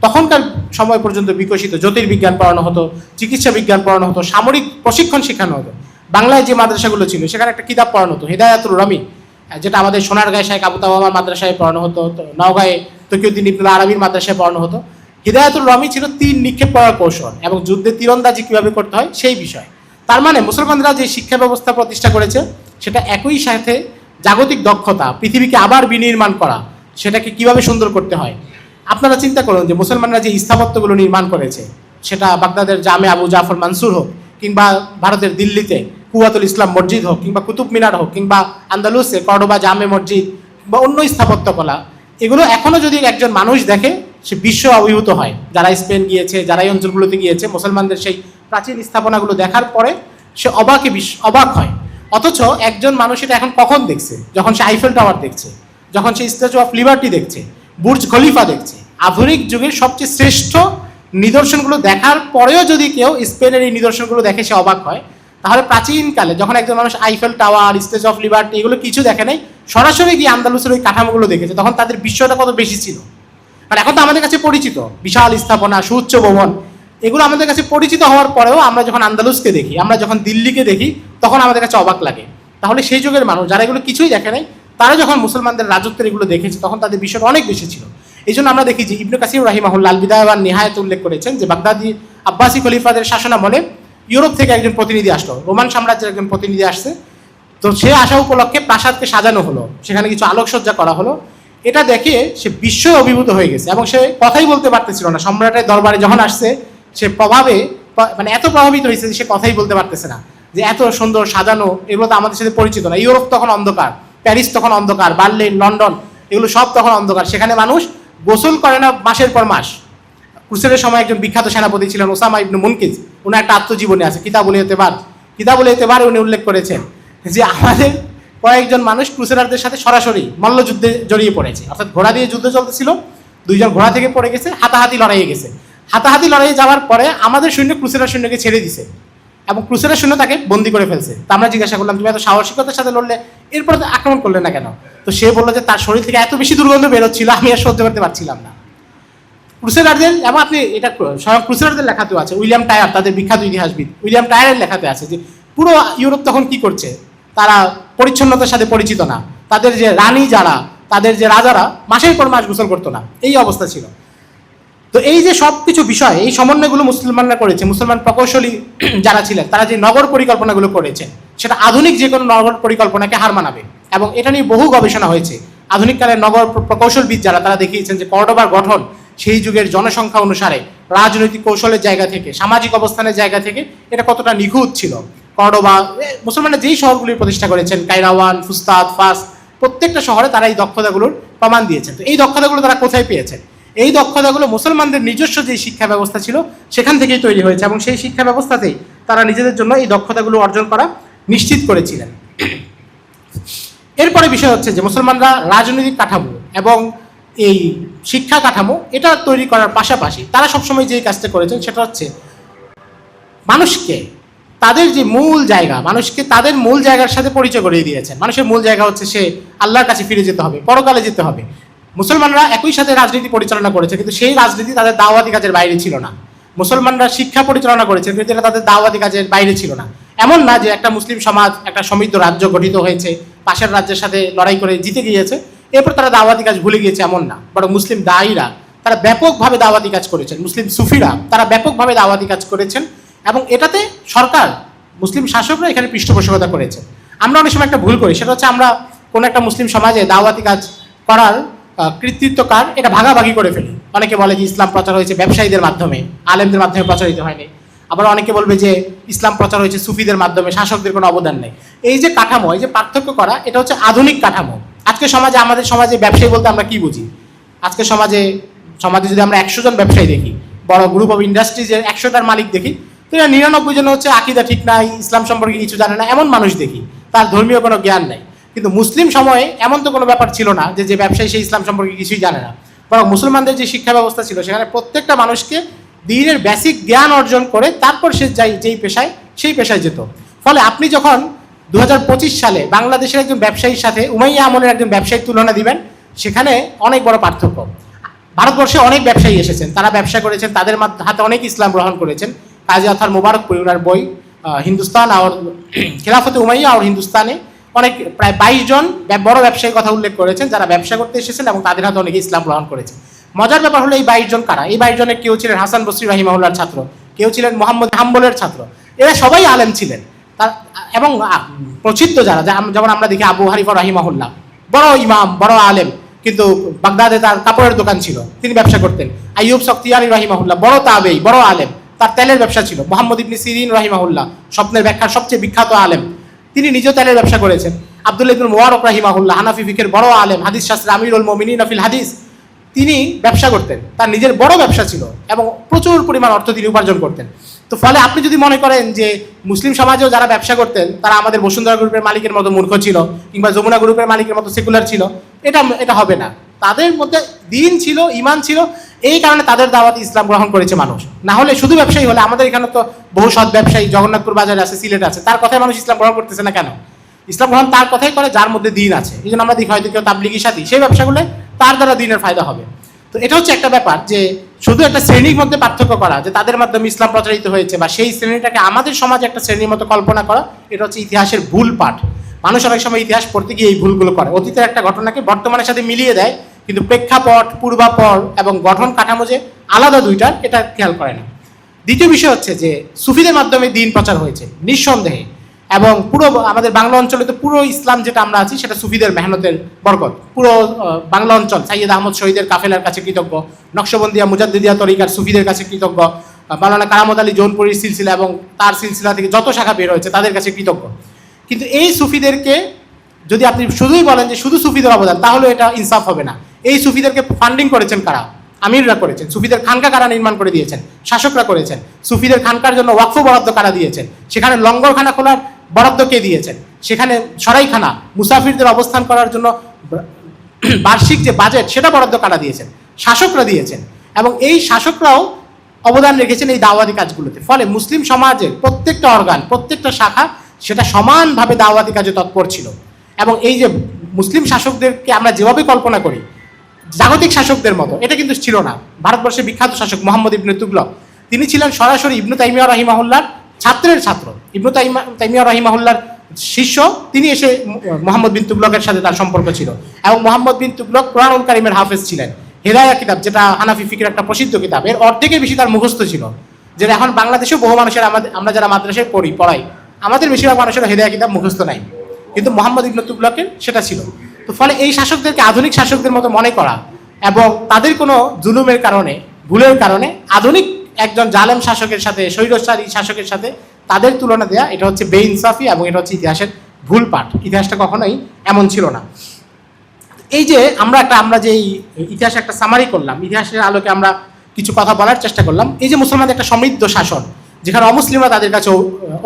তখনকার সময় পর্যন্ত বিকশিত জ্যোতির্বিজ্ঞান পড়ানো হতো, চিকিৎসা বিজ্ঞান পড়ানো হতো, সামরিক প্রশিক্ষণ শেখানো হতো। বাংলায় যে মাদ্রাসাগুলো ছিল সেখানে একটা কিতাব পড়ানো হতো, হিদায়াতুর রমি, যেটা আমাদের সোনারগাঁয়ে শাইখ আবু তাওয়ামার মাদ্রাসায় পড়ানো হতো, নওগাঁয়ে তকিউদ্দিন ইবনুল আরবির মাদ্রাসায় পড়ানো হতো। হিদায়াতুর রমি ছিল তীর নিক্ষেপ করার কৌশল এবং যুদ্ধে তীরন্দাজি কীভাবে করতে হয় সেই বিষয়। তার মানে মুসলমানরা যে শিক্ষা ব্যবস্থা প্রতিষ্ঠা করেছে সেটা একই সাথে জাগতিক দক্ষতা, পৃথিবীকে আবার বিনির্মাণ করা, সেটাকে কিভাবে সুন্দর করতে হয়। আপনারা চিন্তা করুন যে মুসলমানরা যে স্থাপত্যগুলো নির্মাণ করেছে, সেটা বাগদাদের জামে আবু জাফর মানসুর হোক, কিংবা ভারতের দিল্লিতে কুওয়াতুল ইসলাম মসজিদ হোক, কিংবা কুতুব মিনার হোক, কিংবা আন্দালুসে কর্ডোবা জামে মসজিদ বা অন্য স্থাপত্যকলা, এগুলো এখনও যদি একজন মানুষ দেখে সে বিশ্ব অভিভূত হয়। যারা স্পেন গিয়েছে, যারা এই অঞ্চলগুলোতে গিয়েছে, মুসলমানদের সেই প্রাচীন স্থাপনাগুলো দেখার পরে সে অবাক হয়। অথচ একজন মানুষ এটা এখন কখন দেখছে? যখন সে আইফেল টাওয়ার দেখছে, যখন সে স্ট্যাচু অফ লিবার্টি দেখছে, বুর্জ খলিফা দেখছে। আধুনিক যুগের সবচেয়ে শ্রেষ্ঠ নিদর্শনগুলো দেখার পরেও যদি কেউ স্পেনের এই নিদর্শনগুলো দেখে সে অবাক হয়, তাহলে প্রাচীনকালে যখন একজন মানুষ Eiffel tower, statue of liberty এগুলো কিছু দেখে নাই, সরাসরি গিয়ে আন্দালুসের ওই কাঠামোগুলো দেখেছে, তখন তাদের বিস্ময়টা কত বেশি ছিল। মানে এখন তো আমাদের কাছে পরিচিত বিশাল স্থাপনা, সুউচ্চ ভবন, এগুলো আমাদের কাছে পরিচিত হওয়ার পরেও আমরা যখন আন্দালুসকে দেখি, আমরা যখন দিল্লিকে দেখি, তখন আমাদের কাছে অবাক লাগে। তাহলে সেই যুগের মানুষ যারা এগুলো কিছুই দেখে নাই, তারা যখন মুসলমানদের রাজত্বের এগুলো দেখেছে, তখন তাদের বিষয়টা অনেক বেশি ছিল। এই জন্য আমরা দেখি যে ইবনে কাসির রাহিমাহুল্লাহ আল বিদায়া ওয়ান নিহায়াতে উল্লেখ করেছেন যে বাগদাদি আব্বাসি খলিফাদের শাসনামলে ইউরোপ থেকে একজন প্রতিনিধি আসলো, রোমান সাম্রাজ্যের একজন প্রতিনিধি আসছে। তো সে আসা উপলক্ষে প্রাসাদকে সাজানো হলো, সেখানে কিছু আলোকসজ্জা করা হলো। এটা দেখে সে বিস্ময়ে অভিভূত হয়ে গেছে এবং সে কথাই বলতে পারতেছিল না। সম্রাটের দরবারে যখন আসছে সে মানে এত প্রভাবিত হয়েছে যে সে কথাই বলতে পারতেছে না, যে এত সুন্দর সাজানো, এগুলো তো আমাদের সাথে পরিচিত না। ইউরোপ তখন অন্ধকার, প্যারিস তখন অন্ধকার, বার্লিন, লন্ডন, এগুলো সব তখন অন্ধকার। সেখানে মানুষ গোসল করে না মাসের পর মাস। ক্রুসেডের সময় একজন বিখ্যাত সেনাপতি ছিলেন ওসামা ইবনে মুনকিজ, উনার একটা আত্মজীবনী আছে কিতাবুল ইতেবার, উনি উল্লেখ করেছেন যে আমাদের কয়েকজন মানুষ ক্রুসেডারদের সাথে সরাসরি মল্লযুদ্ধে জড়িয়ে পড়েছে, অর্থাৎ ঘোড়া দিয়ে যুদ্ধ চলতেছিল, দুইজন ঘোড়া থেকে পড়ে গেছে, হাতাহাতি লড়াইয়ে গেছে। হাতাহাতি লড়াইয়ে যাওয়ার পরে আমাদের সৈন্য ক্রুসেডার সৈন্যকে ছেড়ে দিছে এবং ক্রুসেডার সৈন্য তাকে বন্দি করে ফেলছে। তা আমরা জিজ্ঞাসা করলাম, তুমি এত সাহসিকতার সাথে লড়লে, এরপরে আক্রমণ করলে না কেন? তো সে বললো যে তার শরীর থেকে এত বেশি দুর্গন্ধ বেরোচ্ছিল, আমি আর সহ্য করতে পারছিলাম না। ক্রুসেডারদের, এবং আপনি এটা স্বয়ং ক্রুসেডারদের লেখাতেও আছে, উইলিয়াম টায়ার, তাদের বিখ্যাত ইতিহাসবিদ উইলিয়াম টায়ারের লেখাতে আছে যে পুরো ইউরোপ তখন কি করছে, তারা পরিচ্ছন্নতার সাথে পরিচিত না। তাদের যে রানী যারা, তাদের যে রাজারা মাসের পর মাস গোসল করতো না, এই অবস্থা ছিল। তো এই যে সব কিছু বিষয়, এই সমন্বয়গুলো মুসলমানরা করেছে। মুসলমান প্রকৌশলী যারা ছিলেন তারা যে নগর পরিকল্পনাগুলো করেছেন, সেটা আধুনিক যে কোনো নগর পরিকল্পনাকে হার মানাবে, এবং এটা নিয়ে বহু গবেষণা হয়েছে। আধুনিককালের নগর প্রকৌশলবিদ যারা, তারা দেখিয়েছেন যে কর্ডোবার গঠন সেই যুগের জনসংখ্যা অনুসারে, রাজনৈতিক কৌশলের জায়গা থেকে, সামাজিক অবস্থানের জায়গা থেকে এটা কতটা নিখুঁত ছিল। কর্ডোবা, মুসলমানরা যেই শহরগুলির প্রতিষ্ঠা করেছেন, কাইরাওয়ান, ফুস্তাদ, ফাস, প্রত্যেকটা শহরে তারা এই দক্ষতাগুলোর প্রমাণ দিয়েছেন। তো এই দক্ষতাগুলো তারা কোথায় পেয়েছেন? এই দক্ষতাগুলো মুসলমানদের নিজস্ব যে শিক্ষা ব্যবস্থা ছিল সেখান থেকেই তৈরি হয়েছে, এবং সেই শিক্ষা ব্যবস্থাতেই তারা নিজেদের জন্য এই দক্ষতাগুলো অর্জন করা নিশ্চিত করেছিলেন। এরপরে বিষয় হচ্ছে যে মুসলমানরা রাজনৈতিক কাঠামো এবং এই শিক্ষা কাঠামো এটা তৈরি করার পাশাপাশি তারা সবসময় যেই কাজটা করেছেন সেটা হচ্ছে মানুষকে তাদের যে মূল জায়গা, মানুষকে তাদের মূল জায়গার সাথে পরিচয় করিয়ে দিয়েছেন। মানুষের মূল জায়গা হচ্ছে সে আল্লাহর কাছে ফিরে যেতে হবে, পরকালে যেতে হবে। মুসলমানরা একই সাথে রাজনীতি পরিচালনা করেছে, কিন্তু সেই রাজনীতি তাদের দাওয়াতি কাজের বাইরে ছিল না। মুসলমানরা শিক্ষা পরিচালনা করেছে, কিন্তু এটা তাদের দাওয়াতি কাজের বাইরে ছিল না। এমন না যে একটা মুসলিম সমাজ, একটা সমৃদ্ধ রাজ্য গঠিত হয়েছে, পাশের রাজ্যের সাথে লড়াই করে জিতে গিয়েছে, এরপর তারা দাওয়াতি কাজ ভুলে গিয়েছে, এমন না। বরং মুসলিম দায়ীরা তারা ব্যাপকভাবে দাওয়াতি কাজ করেছেন, মুসলিম সুফিরা তারা ব্যাপকভাবে দাওয়াতি কাজ করেছেন, এবং এটাতে সরকার, মুসলিম শাসকরা এখানে পৃষ্ঠপোষকতা করেছে। আমরা অনেক সময় একটা ভুল করি, সেটা হচ্ছে আমরা কোনো একটা মুসলিম সমাজে দাওয়াতি কাজ করার কৃতিত্ব কার, এটা ভাগাভাগি করে ফেলি। অনেকে বলে যে ইসলাম প্রচার হয়েছে ব্যবসায়ীদের মাধ্যমে, আলেমদের মাধ্যমে প্রচারিত হয়নি। আবার অনেকে বলবে যে ইসলাম প্রচার হয়েছে সুফিদের মাধ্যমে, শাসকদের কোনো অবদান নেই। এই যে কাঠামো, এই যে পার্থক্য করা, এটা হচ্ছে আধুনিক কাঠামো। আজকে সমাজে, আমাদের সমাজে ব্যবসায়ী বলতে আমরা কি বুঝি? আজকে সমাজে যদি আমরা 100 জন ব্যবসায়ী দেখি, বড় গ্রুপ অফ ইন্ডাস্ট্রিজের 100টার মালিক দেখি, তো এরা 99 জন হচ্ছে আকীদা ঠিক নাই, ইসলাম সম্পর্কে কিছু জানে না, এমন মানুষ দেখি, তার ধর্মীয় কোনো জ্ঞান নাই। কিন্তু মুসলিম সময়ে এমন তো কোনো ব্যাপার ছিল না যে ব্যবসায়ী সেই ইসলাম সম্পর্কে কিছুই জানে না। বরং মুসলমানদের যে শিক্ষা ব্যবস্থা ছিল, সেখানে প্রত্যেকটা মানুষকে দ্বীনের বেসিক জ্ঞান অর্জন করে তারপর সে যেই পেশায়, সেই পেশায় যেত। ফলে আপনি যখন 2025 সালে বাংলাদেশের একজন ব্যবসায়ীর সাথে উমাইয়া আমলের একজন ব্যবসায়ীর তুলনা দিবেন, সেখানে অনেক বড় পার্থক্য। ভারতবর্ষে অনেক ব্যবসায়ী এসেছেন, তারা ব্যবসা করেছেন, তাদের হাতে অনেক ইসলাম গ্রহণ করেছেন। কাজী আথার মুবারকপুরি, ওনার বই হিন্দুস্তান আর খিলাফতে উমাইয়া আর হিন্দুস্তানে অনেক প্রায় 22 জন বড় ব্যবসায়ীর কথা উল্লেখ করেছেন, যারা ব্যবসা করতে এসেছেন এবং তাদের হাতে অনেকে ইসলাম গ্রহণ করেছে। মজার ব্যাপার হলো এই 22 জন কারা? এই 22 জনের কেউ ছিলেন হাসান বসরি রাহিমাহুল্লাহর ছাত্র, কেউ ছিলেন মোহাম্মদ হাম্বলের ছাত্র। এরা সবাই আলেম ছিলেন। এবং প্রসিদ্ধ যারা, যেমন আমরা দেখি আবু হানিফা রাহিমাহুল্লাহ, বড় ইমাম, বড় আলেম, কিন্তু বাগদাদে তার কাপড়ের দোকান ছিল, তিনি ব্যবসা করতেন। আইয়ুব সখতিয়ানি রাহিমাহুল্লাহ, বড় তাবেঈ, বড় আলেম, তার তেলের ব্যবসা ছিল। মুহাম্মদ ইবনে সিরিন রাহিমাহুল্লাহ, স্বপ্নের ব্যাখ্যার সবচেয়ে বিখ্যাত আলেম, তিনি নিজেও তেলের ব্যবসা করেছেন। আব্দুল্লাহ ইবনে মুবারক রাহিমাহুল্লাহ, হানাফি ফিকের বড় আলেম, হাদিস শাস্ত্রে আমিরুল মুমিনিন ফিল হাদিস, তিনি ব্যবসা করতেন, তার নিজের বড় ব্যবসা ছিল এবং প্রচুর পরিমাণ অর্থ তিনি উপার্জন করতেন। তো ফলে আপনি যদি মনে করেন যে মুসলিম সমাজেও যারা ব্যবসা করতেন তারা আমাদের বসুন্ধরা গ্রুপের মালিকের মতো মূর্খ ছিল, কিংবা যমুনা গ্রুপের মালিকের মতো সেকুলার ছিল, এটা হবে না। তাদের মধ্যে দিন ছিল, ইমান ছিল, এই কারণে তাদের দাওয়াতে ইসলাম গ্রহণ করেছে মানুষ। না হলে শুধু ব্যবসায়ী হলে, আমাদের এখানে তো বহু সৎ ব্যবসায়ী জগন্নাথপুর বাজারে আছে, সিলেট আছে, তার কথায় মানুষ ইসলাম গ্রহণ করতেছে না কেন? ইসলাম গ্রহণ তার কথাই করে যার মধ্যে দিন আছে। এই জন্য আমরা দেখি হয়তো কেউ তাবলিগি সাথী, সেই ব্যবসাগুলো তার দ্বারা দিনের ফায়দা হবে। তো এটা হচ্ছে একটা ব্যাপার, যে শুধু একটা শ্রেণীর মধ্যে পার্থক্য করা, যে তাদের মাধ্যমে ইসলাম প্রচারিত হয়েছে, বা সেই শ্রেণীটাকে আমাদের সমাজে একটা শ্রেণীর মতো কল্পনা করা, এটা হচ্ছে ইতিহাসের ভুল পাঠ। মানুষ অনেক সময় ইতিহাস পড়তে গিয়ে এই ভুলগুলো করে, অতীতের একটা ঘটনাকে বর্তমানের সাথে মিলিয়ে দেয়, কিন্তু প্রেক্ষাপট, পূর্বাপর এবং গঠন কাঠামো যে আলাদা দুইটার, এটা খেয়াল করে না। দ্বিতীয় বিষয় হচ্ছে যে সুফিদের মাধ্যমে দিন প্রচার হয়েছে নিঃসন্দেহে, এবং পুরো আমাদের বাংলা অঞ্চলে তো পুরো ইসলাম যেটা আমরা আছি সেটা সুফিদের মেহনতের বরকত। পুরো বাংলা অঞ্চল সাইয়্যেদ আহমদ শহীদের কাফেলার কাছে কৃতজ্ঞ, নকশবন্দিয়া মুজাদ্দিদিয়া তরিকার সুফিদের কাছে কৃতজ্ঞ, মাওলানা কারামত আলী জৌনপুরীর সিলসিলা এবং তার সিলসিলা থেকে যত শাখা বের হয়েছে তাদের কাছে কৃতজ্ঞ। কিন্তু এই সুফিদেরকে যদি আপনি শুধুই বলেন যে শুধু সুফিদের অবদান, তাহলে এটা ইনসাফ হবে না। এই সুফিদেরকে ফান্ডিং করেছেন কারা? আমিররা করেছেন। সুফিদের খানকা কারা নির্মাণ করে দিয়েছেন? শাসকরা করেছেন। সুফিদের খানকার জন্য ওয়াকফ বরাদ্দ কারা দিয়েছেন? সেখানে লঙ্গরখানা খোলার বরাদ্দ কে দিয়েছেন? সেখানে সরাইখানা, মুসাফিরদের অবস্থান করার জন্য বার্ষিক যে বাজেট সেটা বরাদ্দ কারা দিয়েছেন? শাসকরা দিয়েছেন। এবং এই শাসকরাও অবদান রেখেছেন এই দাওয়াতি কাজগুলোতে। ফলে মুসলিম সমাজের প্রত্যেকটা অর্গান, প্রত্যেকটা শাখা সেটা সমানভাবে দাওয়াতি কাজে তৎপর ছিল। এবং এই যে মুসলিম শাসকদেরকে আমরা যেভাবে কল্পনা করি জাগতিক শাসকদের মতো, এটা কিন্তু ছিল না। ভারতবর্ষের বিখ্যাত শাসক মোহাম্মদ ইবনে তুগলক, তিনি ছিলেন সরাসরি ইবনু তাইমিয়া রাহিমাহুল্লাহর ছাত্রের ছাত্র। ইবনু তাইমিয়া রাহিমাহুল্লাহর শিষ্য তিনি। এসে মোহাম্মদ বিন তুগলকের সাথে তার সম্পর্ক ছিল। এবং মোহাম্মদ বিন তুগলক কুরআনুল কারীমের হাফেজ ছিলেন। হেদায়া কিতাব, যেটা হানাফি ফিকহের একটা প্রসিদ্ধ কিতাব, এর অর্ধেকের বেশি তার মুখস্থ ছিল। যেটা এখন বাংলাদেশেও বহু মানুষের, আমরা যারা মাদ্রাসায় পড়াই, আমাদের বেশিরভাগ মানুষের হেদায়া কিতাব মুখস্থ নাই, কিন্তু মোহাম্মদ ইবনে তুগলকের সেটা ছিল। তো ফলে এই শাসকদেরকে আধুনিক শাসকদের মতো মনে করা এবং তাদের কোনো জুলুমের কারণে, ভুলের কারণে আধুনিক একজন জালেম শাসকের সাথে, স্বৈরচারী শাসকের সাথে তাদের তুলনা দেয়া, এটা হচ্ছে বেইনসাফি এবং এটা হচ্ছে ইতিহাসের ভুল পাঠ। ইতিহাসটা কখনোই এমন ছিল না। এই যে আমরা যে ইতিহাসে একটা সামারি করলাম, ইতিহাসের আলোকে আমরা কিছু কথা বলার চেষ্টা করলাম। এই যে মুসলমানদের একটা সমৃদ্ধ শাসন, যেখানে অমুসলিমরা তাদের কাছে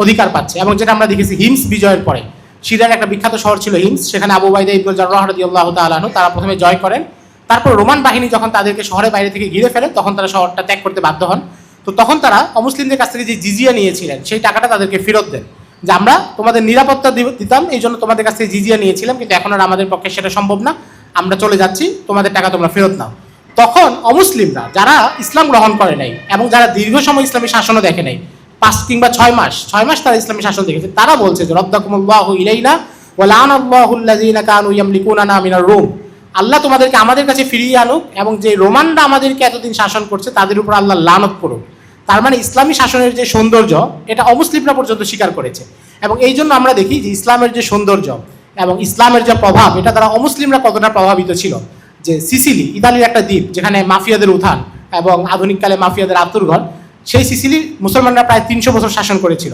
অধিকার পাচ্ছে, এবং যেটা আমরা দেখেছি হিমস বিজয়ের পরে, সিরিয়ার একটা বিখ্যাত শহর ছিল হিমস, সেখানে আবু উবাইদা ইবনে জাররাহ রাদিয়াল্লাহু তাআলা আনহু তারা প্রথমে জয় করেন। তারপর রোমান বাহিনী যখন তাদেরকে শহরের বাইরে থেকে ঘিরে ফেলে, তখন তারা শহরটা ত্যাগ করতে বাধ্য হন। তো তখন তারা অমুসলিমদের কাছ থেকে যে জিজিয়া নিয়েছিলেন সেই টাকাটা তাদেরকে ফেরত দেন, যে আমরা তোমাদের নিরাপত্তা দিতাম, এই জন্য তোমাদের কাছ থেকে জিজিয়া নিয়েছিলাম, কিন্তু এখন আর আমাদের পক্ষে সেটা সম্ভব না, আমরা চলে যাচ্ছি, তোমাদের টাকা তোমরা ফেরত নাও। তখন অমুসলিমরা যারা ইসলাম গ্রহণ করে নাই এবং যারা দীর্ঘ সময় ইসলামী শাসনও দেখে নাই, 5 কিংবা 6 মাস তারা ইসলামী শাসন দেখেছে, তারা বলছে যে রদ্দাকুমুল্লাহু ইলাইনা ওয়া লাআনাল্লাহু আল্লাযীনা কানু ইয়ামলিকুনানা মিনার রূম, আল্লাহ তোমাদেরকে আমাদের কাছে ফিরিয়ে আনুক, এবং যে রোমানরা আমাদেরকে এতদিন শাসন করছে তাদের উপর আল্লাহ লানত করুক। তার মানে ইসলামী শাসনের যে সৌন্দর্য, এটা অমুসলিমরা পর্যন্ত স্বীকার করেছে। এবং এই জন্য আমরা দেখি যে ইসলামের যে সৌন্দর্য এবং ইসলামের যে প্রভাব, এটা দ্বারা অমুসলিমরা কতটা প্রভাবিত ছিল। যে সিসিলি, ইতালির একটা দ্বীপ যেখানে মাফিয়াদের উত্থান এবং আধুনিককালে মাফিয়াদের আত্মঘর, সেই সিসিলি মুসলমানরা প্রায় 300 বছর শাসন করেছিল।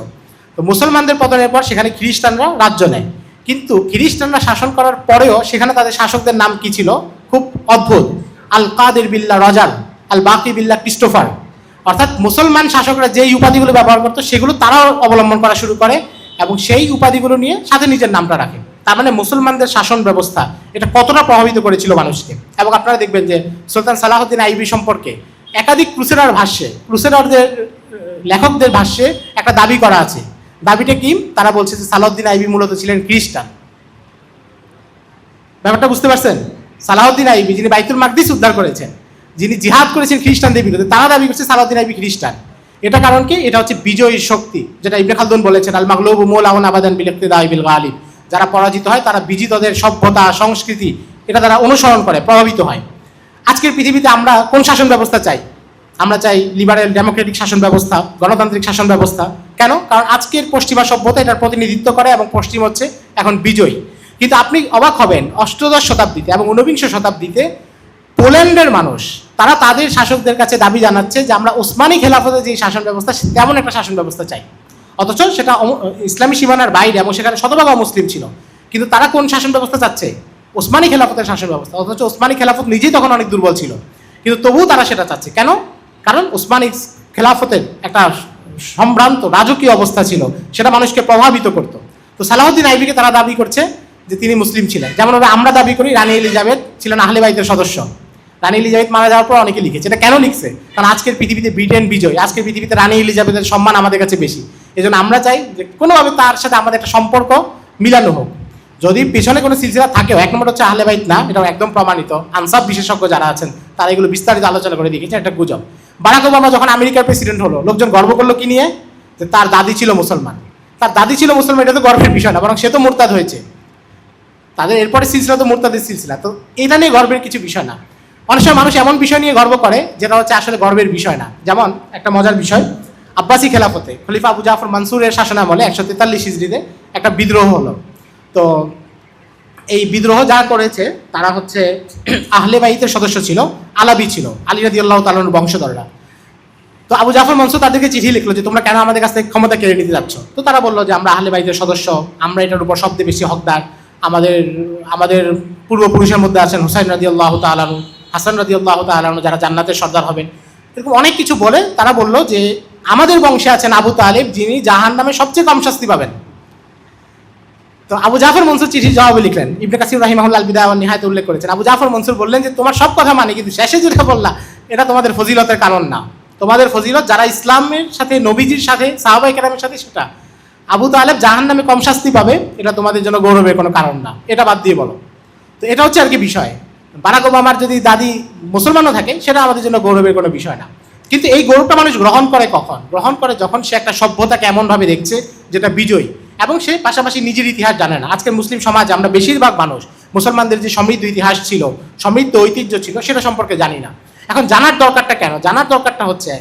তো মুসলমানদের পতনের পর সেখানে খ্রিস্টানরা রাজ্য নেয়। কিন্তু খ্রিস্টানরা শাসন করার পরেও সেখানে তাদের শাসকদের নাম কি ছিল? খুব অদ্ভুত। আল কাদের বিল্লাহ রজার, আল বাকি বিল্লাহ ক্রিস্টোফার। অর্থাৎ মুসলমান শাসকরা যেই উপাধিগুলো ব্যবহার করতো সেগুলো তারাও অবলম্বন করা শুরু করে এবং সেই উপাধিগুলো নিয়ে সাথে নিজের নামটা রাখে। তার মানে মুসলমানদের শাসন ব্যবস্থা এটা কতটা প্রভাবিত করেছিল মানুষকে। এবং আপনারা দেখবেন যে সুলতান সালাহুদ্দিন আইবি সম্পর্কে একাধিক ক্রুসেডার ভাষ্যে, ক্রুসেডারদের লেখকদের ভাষ্যে একটা দাবি করা আছে। দাবিটা কি? তারা বলছে যে সালাহুদ্দিন আইবি মূলত ছিলেন খ্রিস্টান। ব্যাপারটা বুঝতে পারছেন? সালাহুদ্দিন আইবি, যিনি বাইতুল মাকদিস উদ্ধার করেছেন, যিনি জিহাদ করেছেন খ্রিস্টানদের বিরুদ্ধে, তারা দাবি করছে সালাহুদ্দিন আইবি খ্রিস্টান। এটা কারণ কি? এটা হচ্ছে বিজয়ী শক্তি, যেটা ইবনে খালদুন বলেছেন, আল মাগলুবু মাওলাউন আবাদান বিল ইক্তিদাই বিল গালিব। যারা পরাজিত হয় তারা বিজিতদের সভ্যতা, সংস্কৃতি এটা তারা অনুসরণ করে, প্রভাবিত হয়। আজকের পৃথিবীতে আমরা কোন শাসন ব্যবস্থা চাই? আমরা চাই লিবারেল ডেমোক্রেটিক শাসন ব্যবস্থা, গণতান্ত্রিক শাসন ব্যবস্থা। কেন? কারণ আজকের পশ্চিমা সভ্যতা এটার প্রতিনিধিত্ব করে এবং পশ্চিম হচ্ছে এখন বিজয়ী। কিন্তু আপনি অবাক হবেন, অষ্টাদশ শতাব্দীতে এবং ঊনবিংশ শতাব্দীতে পোল্যান্ডের মানুষ তারা তাদের শাসকদের কাছে দাবি জানাচ্ছে যে আমরা ওসমানী খেলাফতের যে শাসন ব্যবস্থা তেমন একটা শাসন ব্যবস্থা চাই। অথচ সেটা ইসলামী সীমানার বাইরে এবং সেখানে শতভাগ অমুসলিম ছিল। কিন্তু তারা কোন শাসন ব্যবস্থা চাচ্ছে? ওসমানী খেলাফতের শাসন ব্যবস্থা। অথচ ওসমানী খেলাফত নিজেই তখন অনেক দুর্বল ছিল, কিন্তু তবুও তারা সেটা চাচ্ছে। কেন? কারণ ওসমানী খেলাফতের একটা সম্ভ্রান্ত রাজকীয় অবস্থা ছিল, সেটা মানুষকে প্রভাবিত করত। তো সালাহুদ্দিন আইবিকে তারা দাবি করছে যে তিনি মুসলিম ছিলেন। যেমনভাবে আমরা দাবি করি রানী এলিজাবেথ ছিলেন আহলে বাইতের সদস্য। রানী এলিজাবেথ মারা যাওয়ার পর অনেকে লিখেছে। এটা কেন লিখছে? কারণ আজকের পৃথিবীতে ব্রিটেন বিজয়, আজকের পৃথিবীতে রানী এলিজাবেথের সম্মান আমাদের কাছে বেশি। এই জন্য আমরা চাই যে কোনোভাবে তার সাথে আমাদের একটা সম্পর্ক মিলানো হোক। যদি পেছনে কোনো সিলসিলা থাকেও, 1 নম্বর হচ্ছে আহলে বাইত না, এটাও একদম প্রমাণিত। আনসাব বিশেষজ্ঞ যারা আছেন তারা এগুলো বিস্তারিত আলোচনা করে দেখিয়েছে, একটা গুজব। বারাক ওবামা যখন আমেরিকার প্রেসিডেন্ট হলো, লোকজন গর্ব করলো কি নিয়ে? যে তার দাদি ছিল মুসলমান। তার দাদি ছিল মুসলমান, এটা তো গর্বের বিষয় না, বরং সে তো মুরতাদ হয়েছে। তাদের এরপরে সিলসিলা তো মুরতাদের সিলসিলা, তো এটা নিয়ে গর্বের কিছু বিষয় না। অনেক সময় মানুষ এমন বিষয় নিয়ে গর্ব করে যেটা হচ্ছে আসলে গর্বের বিষয় না। যেমন একটা মজার বিষয়, আব্বাসী খেলাফতে খলিফা আবু জাফর মানসুরের শাসনামলে 143 হিজরিতে একটা বিদ্রোহ হলো। তো এই বিদ্রোহ যারা করেছে তারা হচ্ছে আহলে বাইতের সদস্য ছিল, আলাবি ছিল, আলী রাদিয়াল্লাহু তাআলার বংশধররা। তো আবু জাফর মনসুর তাদেরকে চিঠি লিখলো যে তোমরা কেন আমাদের কাছ থেকে ক্ষমতা কেড়ে নিতে যাচ্ছ। তো তারা বললো যে আমরা আহলে বাইতের সদস্য, আমরা এটার উপর সবচেয়ে বেশি হকদার, আমাদের পূর্বপুরুষের মধ্যে আছেন হুসাইন রাদিয়াল্লাহু তাআলা আনহু, হাসান রাদিয়াল্লাহু তাআলা আনহু, যারা জান্নাতের সর্দার হবেন। এরকম অনেক কিছু বলে তারা বললো যে আমাদের বংশে আছেন আবু তালেব, যিনি জাহান্নামে সবচেয়ে কম শাস্তি পাবেন। তো আবু জাফর মনসুর চিঠির জবাবে লিখলেন, ইবনে কাসির রাহিমাহুল্লাহ আল বিদায়া ওয়ান নিহায়াতে উল্লেখ করেছেন, আবু জাফর মনসুর বললেন যে তোমার সব কথা মানে, কিন্তু শেষে যেটা বললা এটা তোমাদের ফজিলতের কারণ না। তোমাদের ফজিলত যারা ইসলামের সাথে, নবীজির সাথে, সাহাবায়ে কেরামের সাথে, সেটা। আবু তালেব জাহান্নামে কম শাস্তি পাবে, এটা তোমাদের জন্য গৌরবের কোনো কারণ না, এটা বাদ দিয়ে বলো। তো এটা হচ্ছে আর কি বিষয়। বারাক ওবামার যদি দাদি মুসলমানও থাকে সেটা আমাদের জন্য গৌরবের কোনো বিষয় না। কিন্তু এই গৌরবটা মানুষ গ্রহণ করে কখন? গ্রহণ করে যখন সে একটা সভ্যতাকে এমনভাবে দেখছে যেটা বিজয়ী, এবং সে পাশাপাশি নিজের ইতিহাস জানে না। আজকের মুসলিম সমাজে আমরা বেশিরভাগ মানুষ মুসলমানদের যে সমৃদ্ধ ইতিহাস ছিল, সমৃদ্ধ ঐতিহ্য ছিল, সেটা সম্পর্কে জানি না। এখন জানার দরকারটা কেন? জানার দরকারটা হচ্ছে,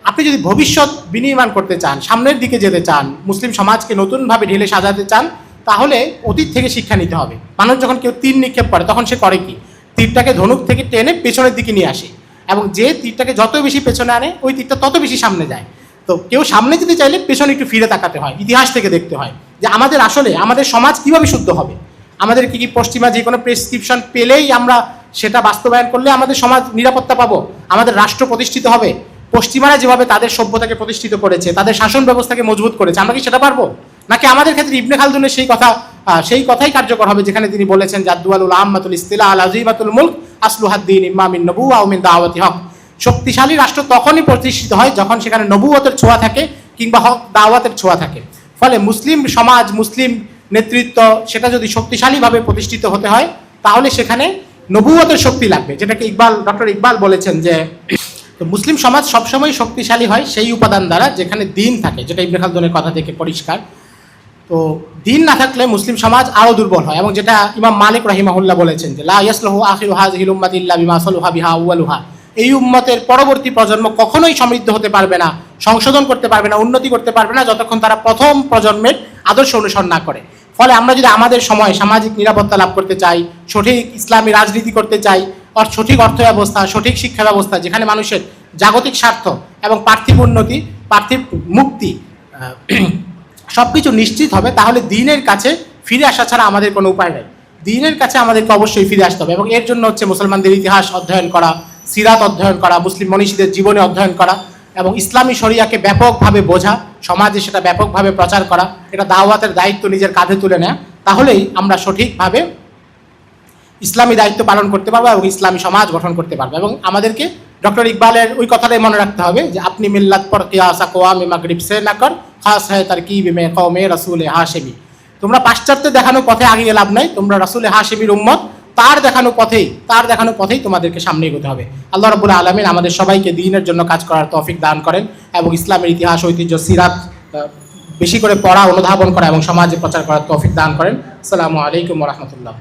আপনি যদি ভবিষ্যৎ বিনির্মাণ করতে চান, সামনের দিকে যেতে চান, মুসলিম সমাজকে নতুনভাবে ঢেলে সাজাতে চান, তাহলে অতীত থেকে শিক্ষা নিতে হবে। মানুষ যখন কেউ তীর নিক্ষেপ করে তখন সে করে কি? তীরটাকে ধনুক থেকে টেনে পেছনের দিকে নিয়ে আসে, এবং যে তীরটাকে যত বেশি পেছনে আনে ওই তীরটা তত বেশি সামনে যায়। তো কেউ সামনে যেতে চাইলে পেছনে একটু ফিরে তাকাতে হয়, ইতিহাস থেকে দেখতে হয় যে আমাদের আসলে আমাদের সমাজ কিভাবে শুদ্ধ হবে, আমাদের কি পশ্চিমা যে কোনো প্রেসক্রিপশন পেলেই আমরা সেটা বাস্তবায়ন করলে আমাদের সমাজ নিরাপত্তা পাবো, আমাদের রাষ্ট্র প্রতিষ্ঠিত হবে। পশ্চিমারা যেভাবে তাদের সভ্যতাকে প্রতিষ্ঠিত করেছে, তাদের শাসন ব্যবস্থাকে মজবুত করেছে, আমরা কি সেটা পারবো? নাকি আমাদের ক্ষেত্রে ইবনে খালদুনের সেই কথাই কার্যকর হবে যেখানে তিনি বলেছেন জাদ্দুয়ালুল আম্মাতুল ইস্তিলা আল আজিমাতুল মুলক আসলুহাদ্দিন ইম্মা মিন নবুওয়া ওয়া মিন দাওয়াতি হক। শক্তিশালী রাষ্ট্র তখনই প্রতিষ্ঠিত হয় যখন সেখানে নবুয়তের ছোঁয়া থাকে কিংবা হক দাওয়াতের ছোঁয়া থাকে। ফলে মুসলিম সমাজ, মুসলিম নেতৃত্ব, সেটা যদি শক্তিশালীভাবে প্রতিষ্ঠিত হতে হয় তাহলে সেখানে নবুয়তের শক্তি লাগবে, যেটাকে ডক্টর ইকবাল বলেছেন যে তো মুসলিম সমাজ সবসময় শক্তিশালী হয় সেই উপাদান দ্বারা যেখানে দিন থাকে, যেটা ইবনে খালদুনের কথা থেকে পরিষ্কার। তো দিন না থাকলে মুসলিম সমাজ আরও দুর্বল হয়, এবং যেটা ইমাম মালিক রাহিমাহুল্লাহ বলেছেন যে লা ইয়াসলুহু আখিরু হাযিহিল উম্মাতি ইল্লা বিমা সালুহা বিহা আউয়ালুহা। এই উম্মতের পরবর্তী প্রজন্ম কখনোই সমৃদ্ধ হতে পারবে না, সংশোধন করতে পারবে না, উন্নতি করতে পারবে না যতক্ষণ তারা প্রথম প্রজন্মের আদর্শ অনুসরণ না করে। ফলে আমরা যদি আমাদের সময় সামাজিক নিরাপত্তা লাভ করতে চাই, সঠিক ইসলামী রাজনীতি করতে চাই, সঠিক অর্থ ব্যবস্থা, সঠিক শিক্ষা ব্যবস্থা, যেখানে মানুষের জাগতিক স্বার্থ এবং পার্থিব উন্নতি, পার্থিব মুক্তি সব কিছু নিশ্চিত হবে, তাহলে দিনের কাছে ফিরে আসা ছাড়া আমাদের কোনো উপায় নেই। দিনের কাছে আমাদেরকে অবশ্যই ফিরে আসতে হবে, এবং এর জন্য হচ্ছে মুসলমানদের ইতিহাস অধ্যয়ন করা, সিরাত অধ্যয়ন করা, মুসলিম মনীষীদের জীবনে অধ্যয়ন করা, এবং ইসলামী শরিয়াকে ব্যাপকভাবে বোঝা, সমাজে সেটা ব্যাপকভাবে প্রচার করা, এটা দাওয়াতের দায়িত্ব নিজের কাঁধে তুলে নেওয়া। তাহলেই আমরা সঠিকভাবে ইসলামী দায়িত্ব পালন করতে পারবো এবং ইসলামী সমাজ গঠন করতে পারবো। এবং আমাদেরকে ডক্টর ইকবালের ওই কথাটাই মনে রাখতে হবে যে আপনি মিল্লাত পর কিয়াসা কোয়ামে মাগরিব সে না কর খাস হয় তার কি বিমে কওমে রাসূলে হাশেমি। তোমরা পাশ্চাত্যের দেখানো পথে আগে লাভ নাই, তোমরা রাসূলে হাশেমির উম্মত, তার দেখানো পথেই তোমাদেরকে সামনে এগোতে হবে। আল্লাহ রাব্বুল আলামিন আমাদের সবাইকে দ্বীনের জন্য কাজ করার তৌফিক দান করেন, এবং ইসলামের ইতিহাস, ঐতিহ্য, সিরাত বেশি করে পড়া, অনুধাবন করা এবং সমাজে প্রচার করার তৌফিক দান করেন। আসসালামু আলাইকুম ওয়া রাহমাতুল্লাহ।